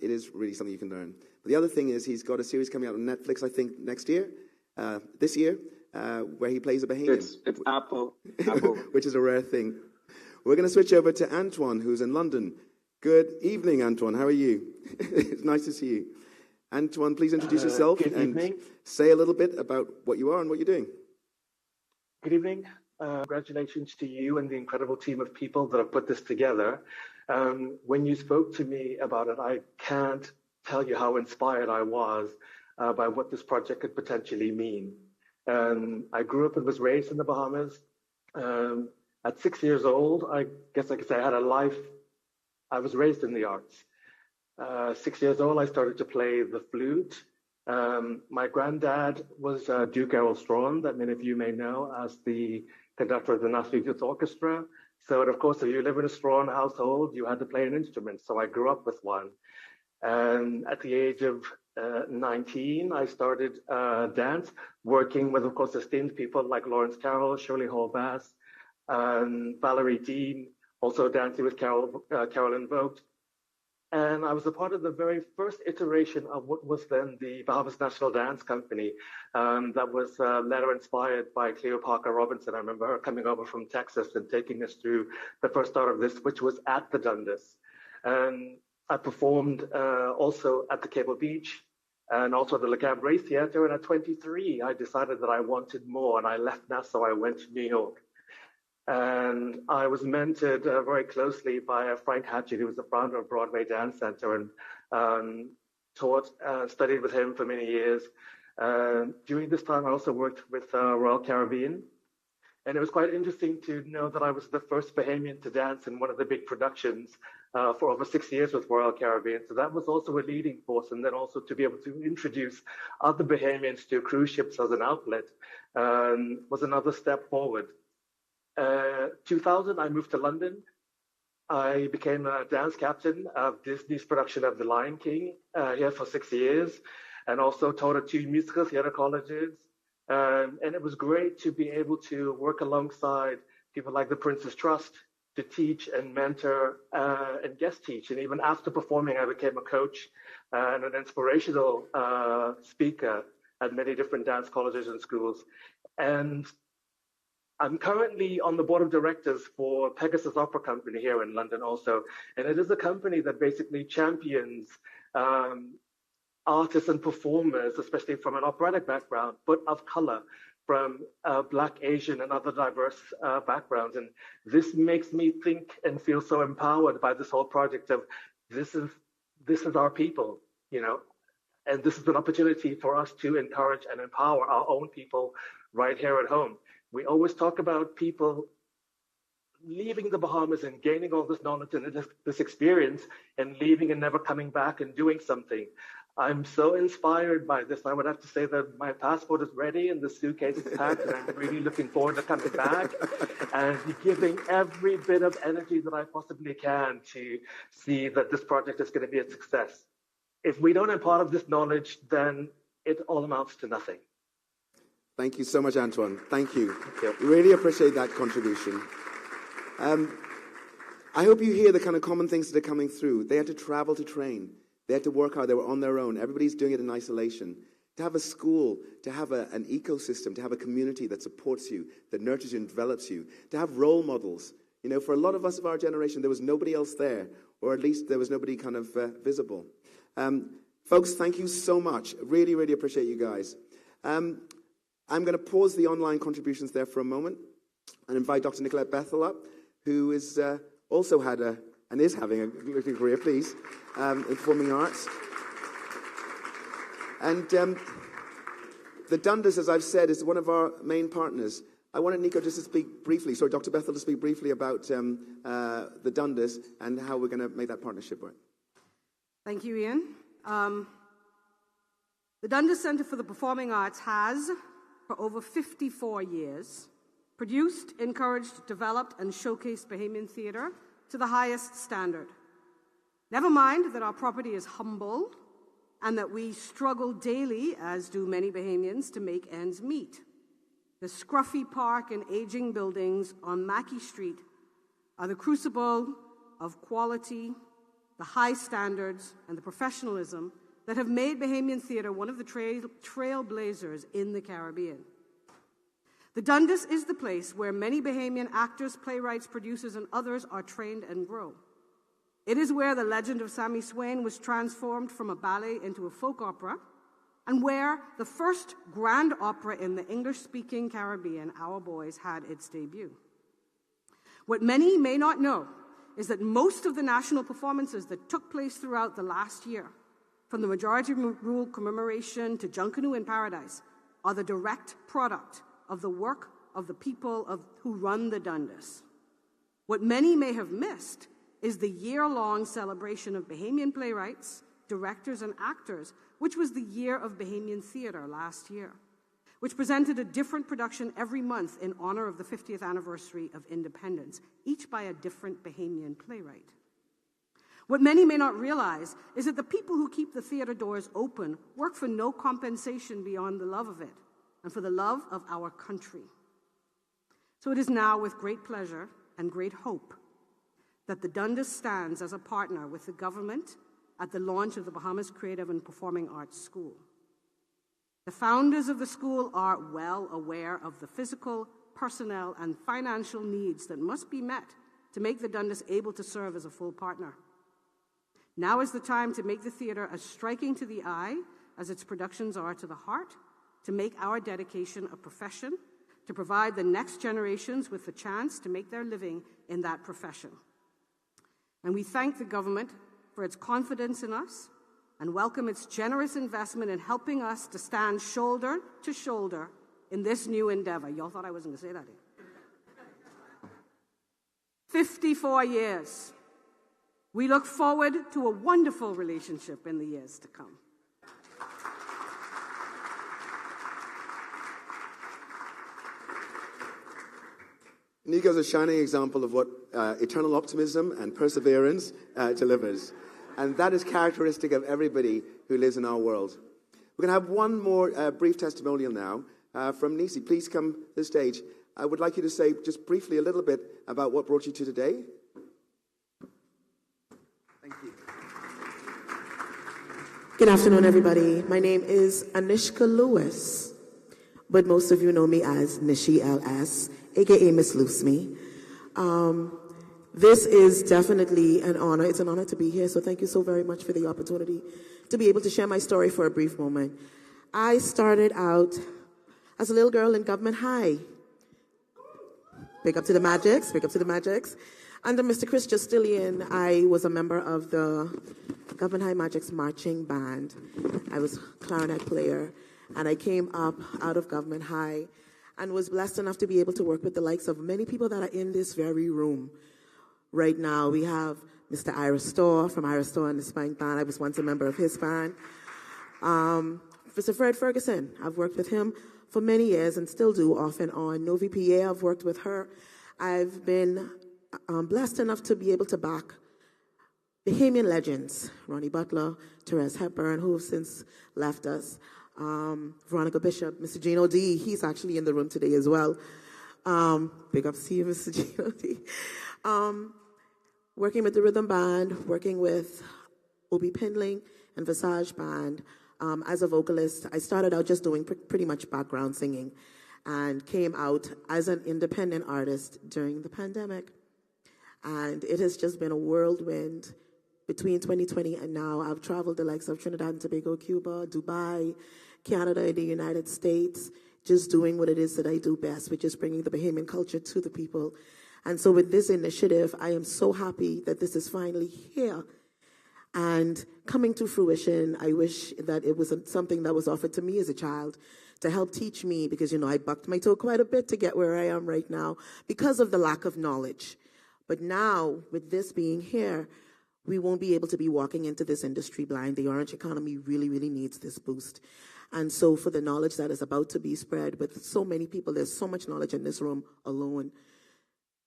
It is really something you can learn. But the other thing is he's got a series coming out on Netflix, I think, this year, where he plays a Bahamian. It's Apple. Which is a rare thing. We're going to switch over to Antoine, who's in London. Good evening, Antoine. How are you? It's nice to see you. Antoine, please introduce yourself and say a little bit about what you are and what you're doing. Good evening. Congratulations to you and the incredible team of people that have put this together. When you spoke to me about it, I can't tell you how inspired I was by what this project could potentially mean. I grew up and was raised in the Bahamas. At 6 years old, I guess I could say I had a life. I was raised in the arts. 6 years old, I started to play the flute. My granddad was Duke Errol Strawn, that many of you may know as the conductor of the National Youth Orchestra. So, of course, if you live in a Strawn household, you had to play an instrument. So I grew up with one. And at the age of 19, I started dance, working with, of course, esteemed people like Lawrence Carroll, Shirley Hall Bass, Valerie Dean, also dancing with Carolyn Vogt. And I was a part of the very first iteration of what was then the Bahamas National Dance Company that was later inspired by Cleo Parker Robinson. I remember her coming over from Texas and taking us through the first start of this, which was at the Dundas. And I performed also at the Cable Beach and also at the Le Cabaret Theatre. And at 23, I decided that I wanted more, and I left Nassau. I went to New York. And I was mentored very closely by Frank Hatchett, who was the founder of Broadway Dance Center, and studied with him for many years. During this time, I also worked with Royal Caribbean. And it was quite interesting to know that I was the first Bahamian to dance in one of the big productions for over 6 years with Royal Caribbean. So that was also a leading force. And then also to be able to introduce other Bahamians to cruise ships as an outlet was another step forward. 2000, I moved to London. I became a dance captain of Disney's production of The Lion King here for 6 years, and also taught at 2 musical theater colleges. And it was great to be able to work alongside people like the Prince's Trust to teach and mentor and guest teach. And even after performing, I became a coach and an inspirational speaker at many different dance colleges and schools. And I'm currently on the board of directors for Pegasus Opera Company here in London also. And it is a company that basically champions artists and performers, especially from an operatic background, but of color, from Black, Asian, and other diverse backgrounds. And this makes me think and feel so empowered by this whole project of this is our people, you know, and this is an opportunity for us to encourage and empower our own people right here at home. We always talk about people leaving the Bahamas and gaining all this knowledge and this experience and leaving and never coming back and doing something. I'm so inspired by this. I would have to say that my passport is ready and the suitcase is packed, and I'm really looking forward to coming back and giving every bit of energy that I possibly can to see that this project is going to be a success. If we don't impart this knowledge, then it all amounts to nothing. Thank you so much, Antoine. Thank you. Really appreciate that contribution. I hope you hear the kind of common things that are coming through. They had to travel to train. They had to work hard. They were on their own. Everybody's doing it in isolation. To have a school, to have an ecosystem, to have a community that supports you, that nurtures you and develops you, to have role models. You know, for a lot of us of our generation, there was nobody else there, or at least there was nobody kind of visible. Folks, thank you so much. Really, really appreciate you guys. I'm going to pause the online contributions there for a moment and invite Dr. Nicolette Bethel up, who is also had and is having a good career, please, in performing arts. And the Dundas, as I've said, is one of our main partners. I wanted Nico just to speak briefly, sorry, Dr. Bethel to speak briefly about the Dundas and how we're going to make that partnership work. Thank you, Ian. The Dundas Center for the Performing Arts has, for over 54 years, produced, encouraged, developed, and showcased Bahamian theater to the highest standard. Never mind that our property is humble and that we struggle daily, as do many Bahamians, to make ends meet. The scruffy park and aging buildings on Mackey Street are the crucible of quality, the high standards, and the professionalism that have made Bahamian theater one of the trailblazers in the Caribbean. The Dundas is the place where many Bahamian actors, playwrights, producers, and others are trained and grow. It is where the legend of Sammy Swain was transformed from a ballet into a folk opera, and where the first grand opera in the English-speaking Caribbean, Our Boys, had its debut. What many may not know is that most of the national performances that took place throughout the last year, from the Majority Rule commemoration to Junkanoo in Paradise, are the direct product of the work of the people who run the Dundas. What many may have missed is the year-long celebration of Bahamian playwrights, directors, and actors, which was the Year of Bahamian Theater last year, which presented a different production every month in honor of the 50th anniversary of independence, each by a different Bahamian playwright. What many may not realize is that the people who keep the theater doors open work for no compensation beyond the love of it and for the love of our country. So it is now with great pleasure and great hope that the Dundas stands as a partner with the government at the launch of the Bahamas Creative and Performing Arts School. The founders of the school are well aware of the physical, personnel, and financial needs that must be met to make the Dundas able to serve as a full partner. Now is the time to make the theatre as striking to the eye as its productions are to the heart, to make our dedication a profession, to provide the next generations with the chance to make their living in that profession. And we thank the government for its confidence in us and welcome its generous investment in helping us to stand shoulder to shoulder in this new endeavor. Y'all thought I wasn't going to say that. 54 years. We look forward to a wonderful relationship in the years to come. Nico's a shining example of what eternal optimism and perseverance delivers. And that is characteristic of everybody who lives in our world. We're going to have one more brief testimonial now from Nisi. Please come to the stage. I would like you to say just briefly a little bit about what brought you to today. Thank you. Good afternoon, everybody. My name is Anishka Lewis, but most of you know me as Nishi LS, aka Miss Loose Me. This is definitely an honor. It's an honor to be here, so thank you so very much for the opportunity to be able to share my story for a brief moment. I started out as a little girl in Government High. Big up to the Magics, big up to the Magics. Under Mr. Chris Justilian, I was a member of the Government High Magics marching band. I was a clarinet player, and I came up out of Government High and was blessed enough to be able to work with the likes of many people that are in this very room. Right now, we have Mr. Ira Storr from Ira Storr and the Spank Band. I was once a member of his band. Mr. Fred Ferguson, I've worked with him for many years and still do off and on. Novi PA, I've worked with her. I've been blessed enough to be able to back Bahamian legends, Ronnie Butler, Therese Hepburn, who have since left us, Veronica Bishop, Mr. Gino D, he's actually in the room today as well. Big up to you, Mr. Gino D. Working with the Rhythm Band, working with Obi Pindling and Visage Band. As a vocalist, I started out just doing pretty much background singing and came out as an independent artist during the pandemic. And it has just been a whirlwind between 2020 and now. I've traveled the likes of Trinidad and Tobago, Cuba, Dubai, Canada, and the United States, just doing what it is that I do best, which is bringing the Bahamian culture to the people. And so with this initiative, I am so happy that this is finally here and coming to fruition. I wish that it was something that was offered to me as a child to help teach me, because, you know, I bucked my toe quite a bit to get where I am right now because of the lack of knowledge. But now, with this being here, we won't be able to be walking into this industry blind. The orange economy really, really needs this boost. And so for the knowledge that is about to be spread with so many people, there's so much knowledge in this room alone,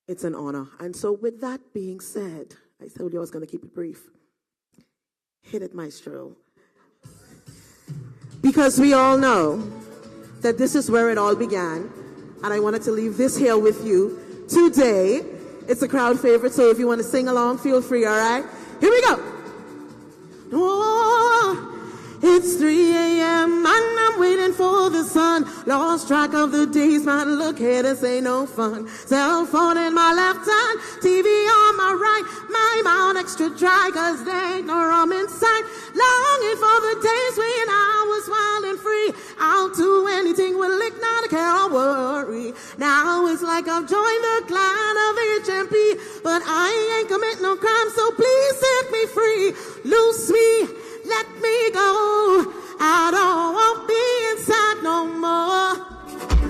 it's an honor. And so with that being said, I told you I was going to keep it brief. Hit it, maestro. Because we all know that this is where it all began. And I wanted to leave this here with you today. It's a crowd favorite, so if you want to sing along, feel free, all right? Here we go. Oh, it's 3 a.m. and I'm waiting for the sun. Lost track of the days, man, look here, this ain't no fun. Cell phone in my left hand, TV on my right. My mouth extra dry, cause there ain't no rum in sight. Longing for the days when I was wild and free. I'll do anything with lick, not care or worry. Now it's like I've joined the clan of HMP, but I ain't commit no crime, so please set me free. Loose me, let me go. I don't want to be inside no more.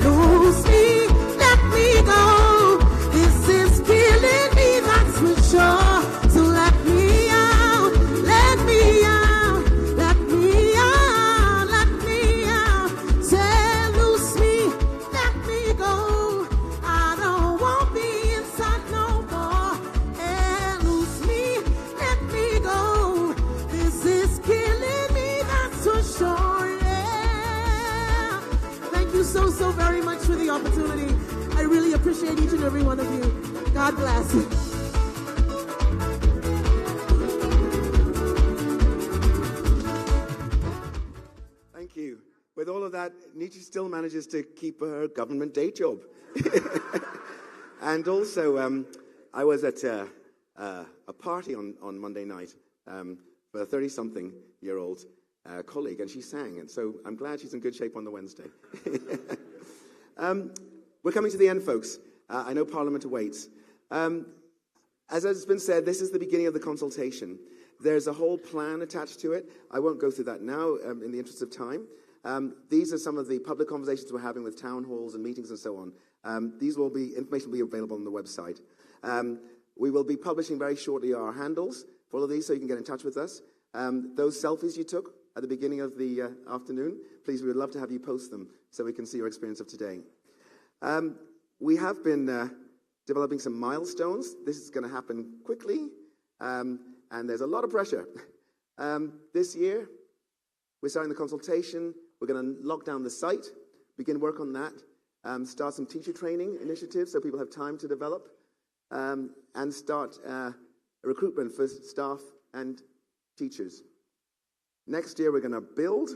Loose me, let me go. This is killing me, that's for sure. So let me out, let me out, let me out, let me out. Say, loose me, let me go. I don't want to be inside no more. Hey, loose me, let me go. This is killing me, that's for sure, yeah. Thank you so very much for the opportunity. I really appreciate each and every one of you. God bless. all of that, Nietzsche still manages to keep her government day job. And also, I was at a party on Monday night for a 30-something-year-old colleague, and she sang, and so I'm glad she's in good shape on the Wednesday. We're coming to the end, folks. I know Parliament awaits. As has been said, this is the beginning of the consultation. There's a whole plan attached to it. I won't go through that now in the interest of time. These are some of the public conversations we're having with town halls and meetings and so on. Information will be available on the website. We will be publishing very shortly our handles for all of these so you can get in touch with us. Those selfies you took at the beginning of the afternoon, please, we would love to have you post them so we can see your experience of today. We have been developing some milestones. This is going to happen quickly, and there's a lot of pressure. This year, we're starting the consultation. We're going to lock down the site, begin work on that, start some teacher training initiatives so people have time to develop, and start a recruitment for staff and teachers. Next year, we're going to build.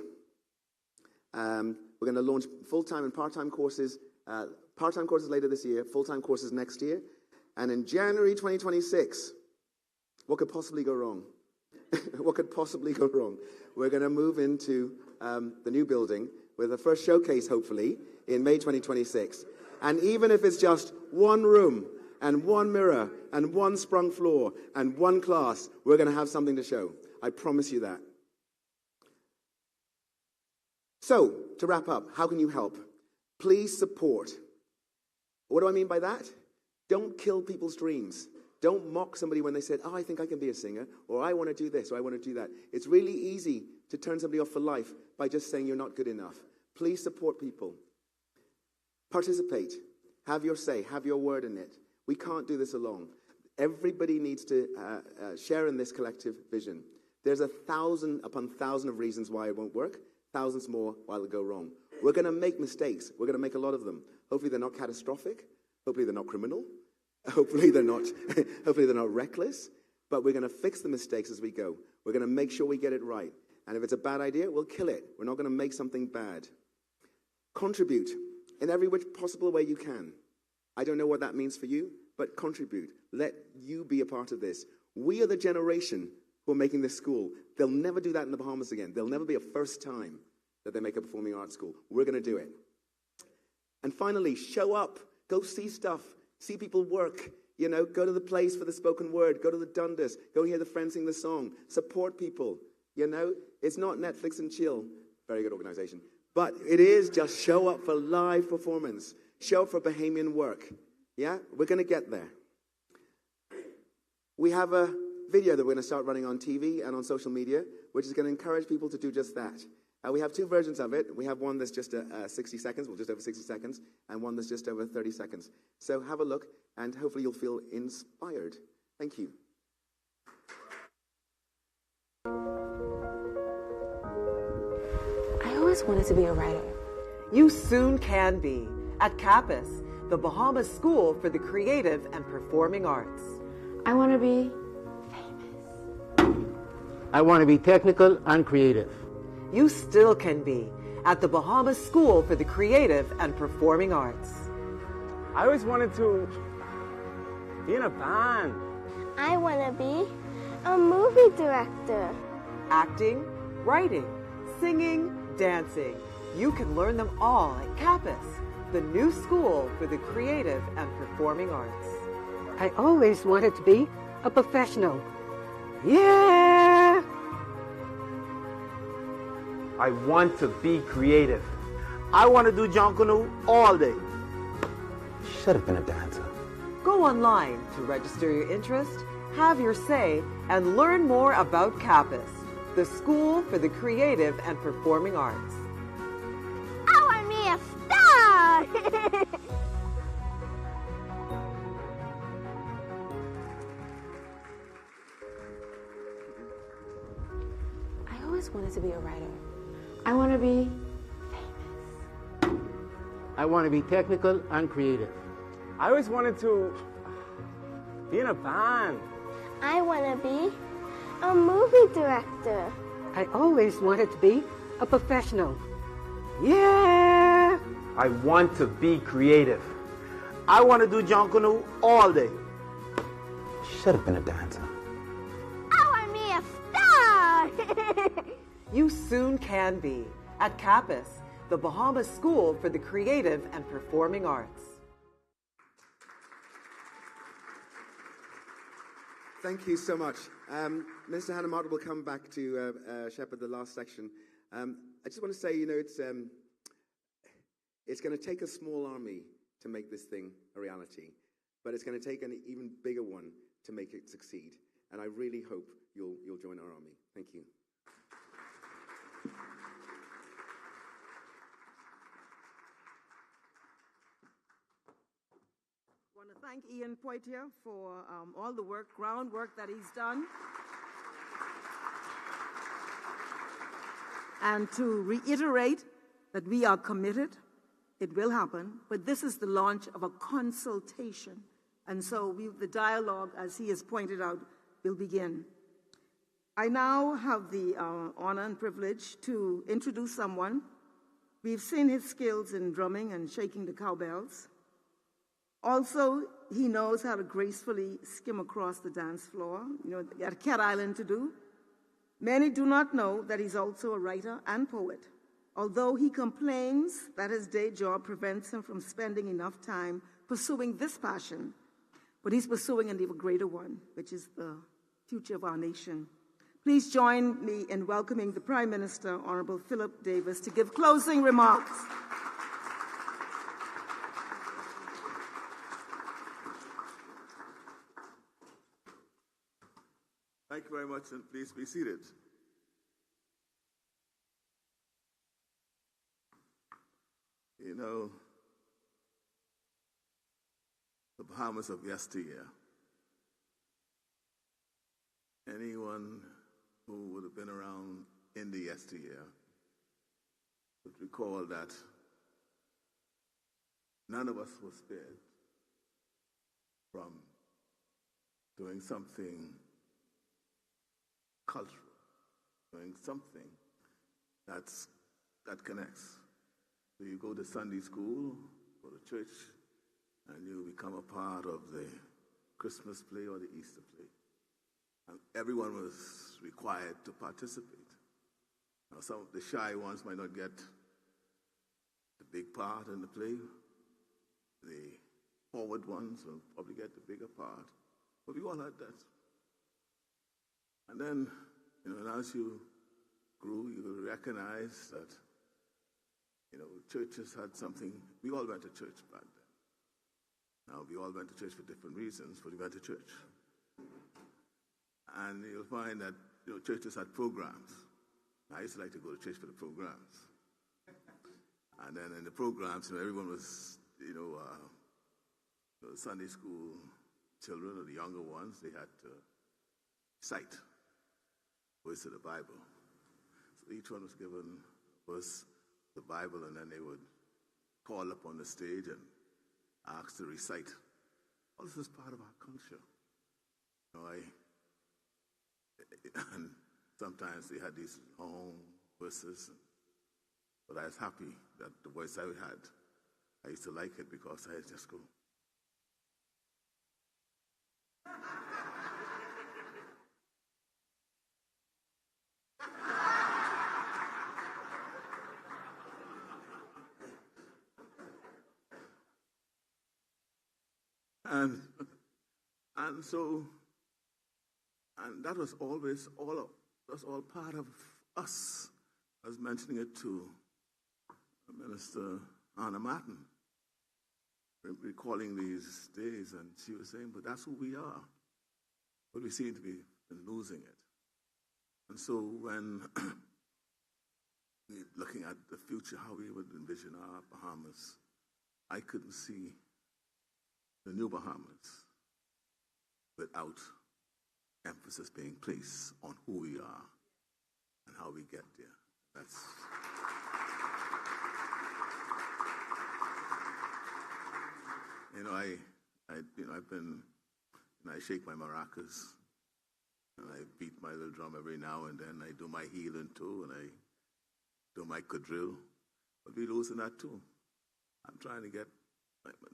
We're going to launch full-time and part-time courses. Part-time courses later this year, full-time courses next year. And in January 2026, what could possibly go wrong? What could possibly go wrong? We're going to move into the new building with the first showcase, hopefully, in May 2026. And even if it's just one room and one mirror and one sprung floor and one class, we're going to have something to show. I promise you that. So, to wrap up, how can you help? Please support. What do I mean by that? Don't kill people's dreams. Don't mock somebody when they said, oh, I think I can be a singer, or I want to do this, or I want to do that. It's really easy to turn somebody off for life by just saying you're not good enough. Please support people. Participate. Have your say. Have your word in it. We can't do this alone. Everybody needs to share in this collective vision. There's 1,000 upon 1,000 of reasons why it won't work, thousands more why it'll go wrong. We're going to make mistakes. We're going to make a lot of them. Hopefully they're not catastrophic. Hopefully they're not criminal. Hopefully they're not reckless. But we're going to fix the mistakes as we go. We're going to make sure we get it right. And if it's a bad idea, we'll kill it. We're not going to make something bad. Contribute in every which possible way you can. I don't know what that means for you, but contribute. Let you be a part of this. We are the generation who are making this school. They'll never do that in the Bahamas again. There'll never be a first time that they make a performing arts school. We're going to do it. And finally, show up. Go see stuff. See people work. You know, go to the place for the spoken word. Go to the Dundas. Go hear the friends sing the song. Support people. You know, it's not Netflix and chill. Very good organization. But it is just show up for live performance. Show up for Bahamian work. Yeah? We're going to get there. We have a video that we're going to start running on TV and on social media, which is going to encourage people to do just that. We have two versions of it. We have one that's just 60 seconds, well, just over 60 seconds, and one that's just over 30 seconds. So have a look, and hopefully you'll feel inspired. Thank you. I always wanted to be a writer. You soon can be at CAPAS, the Bahamas School for the Creative and Performing Arts. I want to be I want to be technical and creative. You still can be at the Bahamas School for the Creative and Performing Arts. I always wanted to be in a band. I want to be a movie director. Acting, writing, singing, dancing. You can learn them all at CAPAS, the new school for the creative and performing arts. I always wanted to be a professional. Yeah! I want to be creative. I want to do John Canoe all day. Should have been a dancer. Go online to register your interest, have your say, and learn more about CAPAS, the School for the Creative and Performing Arts. I want to be a star! I always wanted to be a writer. I want to be I want to be technical and creative. I always wanted to be in a band. I want to be a movie director. I always wanted to be a professional. Yeah. I want to be creative. I want to do Jonkunu all day. Should have been a dancer. I want to be a star. You soon can be at CAPAS, the Bahamas School for the Creative and Performing Arts. Thank you so much. Minister Hannah Martin will come back to shepherd the last section. I just want to say, it's going to take a small army to make this thing a reality, but it's going to take an even bigger one to make it succeed. And I really hope you'll join our army. Thank you. I want to thank Ian Poitier for all the groundwork that he's done. And to reiterate that we are committed, it will happen, but this is the launch of a consultation. And so the dialogue, as he has pointed out, will begin. I now have the honor and privilege to introduce someone. We've seen his skills in drumming and shaking the cowbells. Also, he knows how to gracefully skim across the dance floor, at Cat Island to do. Many do not know that he's also a writer and poet, although he complains that his day job prevents him from spending enough time pursuing this passion. But he's pursuing an even greater one, which is the future of our nation. Please join me in welcoming the Prime Minister, Honorable Philip Davis, to give closing remarks. Thank you very much, and please be seated. The Bahamas of yesteryear. Anyone who would have been around in the yesteryear would recall that none of us was spared from doing something cultural, doing something that connects. So you go to Sunday school, go to church, and you become a part of the Christmas play or the Easter play. And everyone was required to participate. Now, some of the shy ones might not get the big part in the play. The forward ones will probably get the bigger part. But we all had that. And then, as you grew, you recognize that, churches had something. We all went to church back then. Now, we all went to church for different reasons, but we went to church. And you'll find that, churches had programs. I used to like to go to church for the programs. And then in the programs, everyone was, the Sunday school children or the younger ones, they had to cite words of the Bible. So each one was given verse the Bible, and then they would call up on the stage and ask to recite. All this is part of our culture. And sometimes they had these long verses, but I was happy that the voice I had, I used to like it because I just go. And that was always all part of us. I was mentioning it to Minister Hannah Martin, recalling these days, and she was saying, but that's who we are. But we seem to be losing it. And so when we're looking at the future, how we would envision our Bahamas, I couldn't see the new Bahamas without emphasis being placed on who we are and how we get there. That's I've been, I shake my maracas and I beat my little drum every now and then. I do my healing too, and I do my quadrille. But we're losing that too. I'm trying to get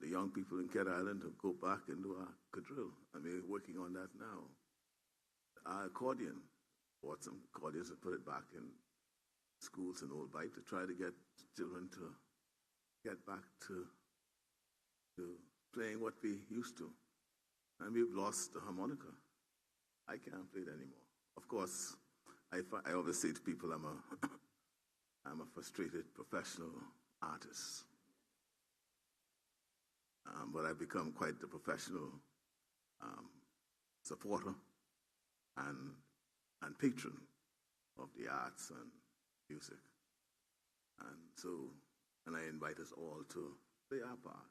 the young people in Cat Island to go back and do our quadrille. And we're working on that now. Our accordion, bought some accordions and put it back in schools in Old Bight to try to get children to get back to playing what we used to. And we've lost the harmonica. I can't play it anymore. Of course, I always say to people I'm a frustrated professional artist. But I've become quite the professional supporter and patron of the arts and music. And I invite us all to play our part.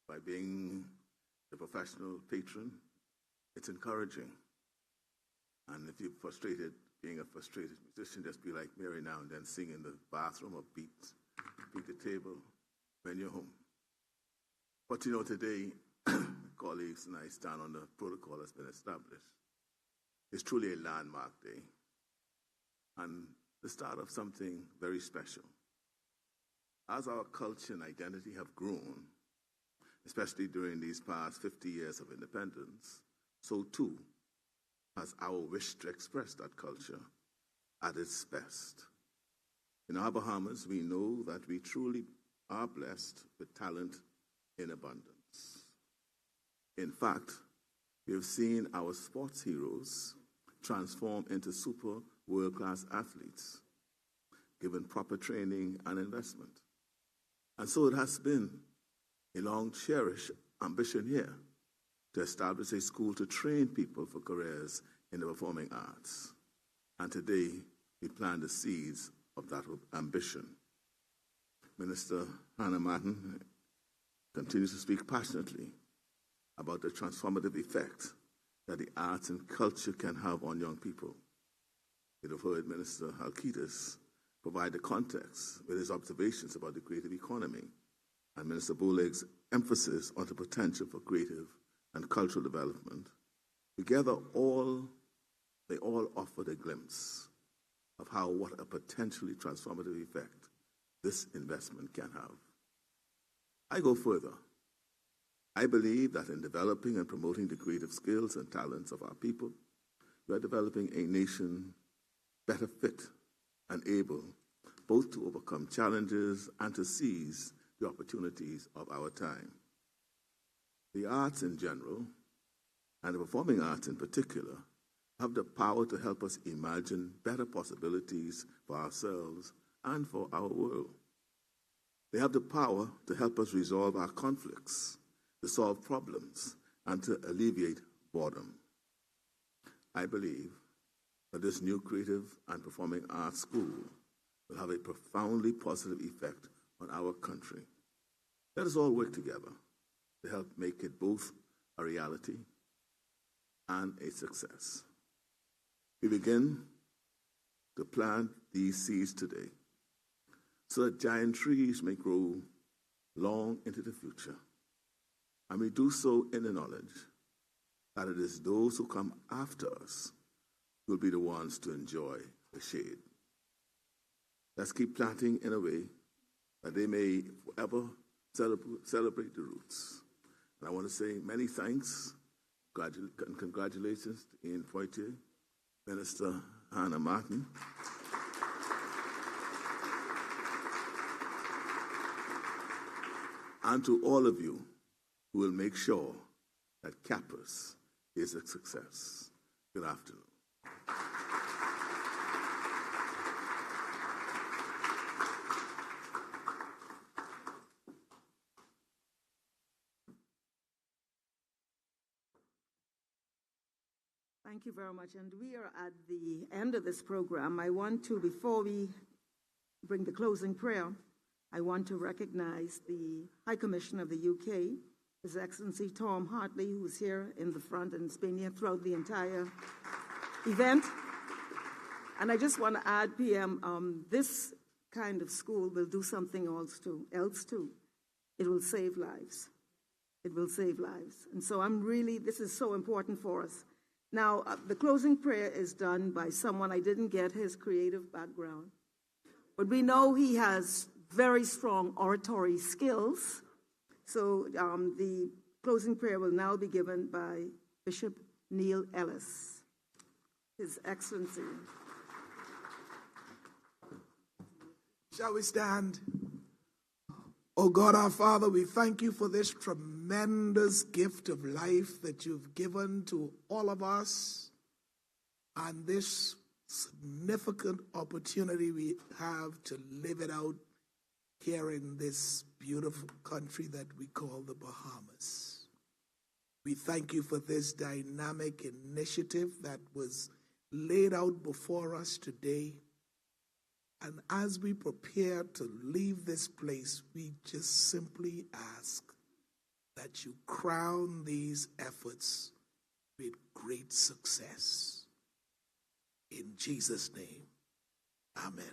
By being the professional patron, it's encouraging. And if you're frustrated, being a frustrated musician, just be like Mary now and then sing in the bathroom or beat the table when you're home. But you know, today, colleagues and I stand on the protocol that's been established. It's truly a landmark day and the start of something very special. As our culture and identity have grown, especially during these past 50 years of independence, so too has our wish to express that culture at its best. In our Bahamas, we know that we truly are blessed with talent in abundance. In fact, we have seen our sports heroes transform into super world-class athletes, given proper training and investment. And so it has been a long-cherished ambition here to establish a school to train people for careers in the performing arts. And today, we plant the seeds of that ambition. Minister Hannah Martin continues to speak passionately about the transformative effect that the arts and culture can have on young people. You'd have heard Minister Halkitis provide the context with his observations about the creative economy and Minister Boleg's emphasis on the potential for creative and cultural development. Together, they all offered a glimpse of what a potentially transformative effect this investment can have. I go further. I believe that in developing and promoting the creative skills and talents of our people, we are developing a nation better fit and able both to overcome challenges and to seize the opportunities of our time. The arts in general, and the performing arts in particular, have the power to help us imagine better possibilities for ourselves and for our world. They have the power to help us resolve our conflicts, to solve problems, and to alleviate boredom. I believe that this new creative and performing arts school will have a profoundly positive effect on our country. Let us all work together to help make it both a reality and a success. We begin to plant these seeds today so that giant trees may grow long into the future. And we do so in the knowledge that it is those who come after us who will be the ones to enjoy the shade. Let's keep planting in a way that they may forever celebrate the roots. And I want to say many thanks and congratulations to Ian Poitier, Minister Hannah Martin, and to all of you who will make sure that CAPAS is a success. Good afternoon. Thank you very much. And we are at the end of this program. I want to, before we bring the closing prayer, I want to recognize the High Commissioner of the UK, His Excellency Tom Hartley, who's here in the front and has been here throughout the entire event. And I just want to add, PM, this kind of school will do something else too. It will save lives. It will save lives. And so this is so important for us. Now, the closing prayer is done by someone, I didn't get his creative background, but we know he has very strong oratory skills. So the closing prayer will now be given by Bishop Neil Ellis, His Excellency. Shall we stand? Oh God, our Father, we thank you for this tremendous gift of life that you've given to all of us, and this significant opportunity we have to live it out here in this beautiful country that we call the Bahamas. We thank you for this dynamic initiative that was laid out before us today. And as we prepare to leave this place, we just simply ask that you crown these efforts with great success. In Jesus' name, amen.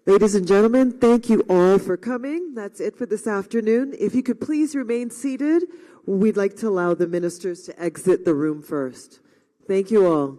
Ladies and gentlemen, thank you all for coming. That's it for this afternoon. If you could please remain seated, we'd like to allow the ministers to exit the room first. Thank you all.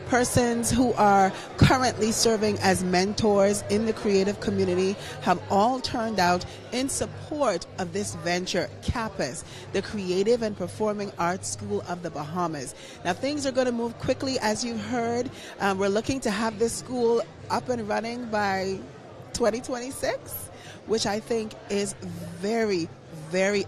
Persons who are currently serving as mentors in the creative community have all turned out in support of this venture, CAPAS, the Creative and Performing Arts School of the Bahamas. Now, things are going to move quickly, as you've heard. We're looking to have this school up and running by 2026, which I think is very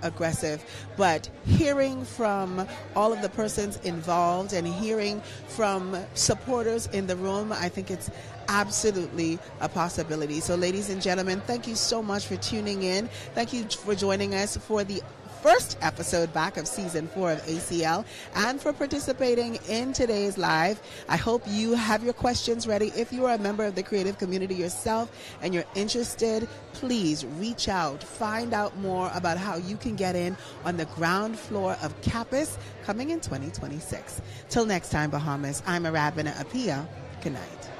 aggressive. But hearing from all of the persons involved and hearing from supporters in the room, I think it's absolutely a possibility. So ladies and gentlemen, thank you so much for tuning in. Thank you for joining us for the first episode back of season 4 of ACL and for participating in today's live. I hope you have your questions ready. If you are a member of the creative community yourself and you're interested, please reach out, find out more about how you can get in on the ground floor of CAPAS coming in 2026. Till next time, Bahamas, I'm Arabina Apia. Good night.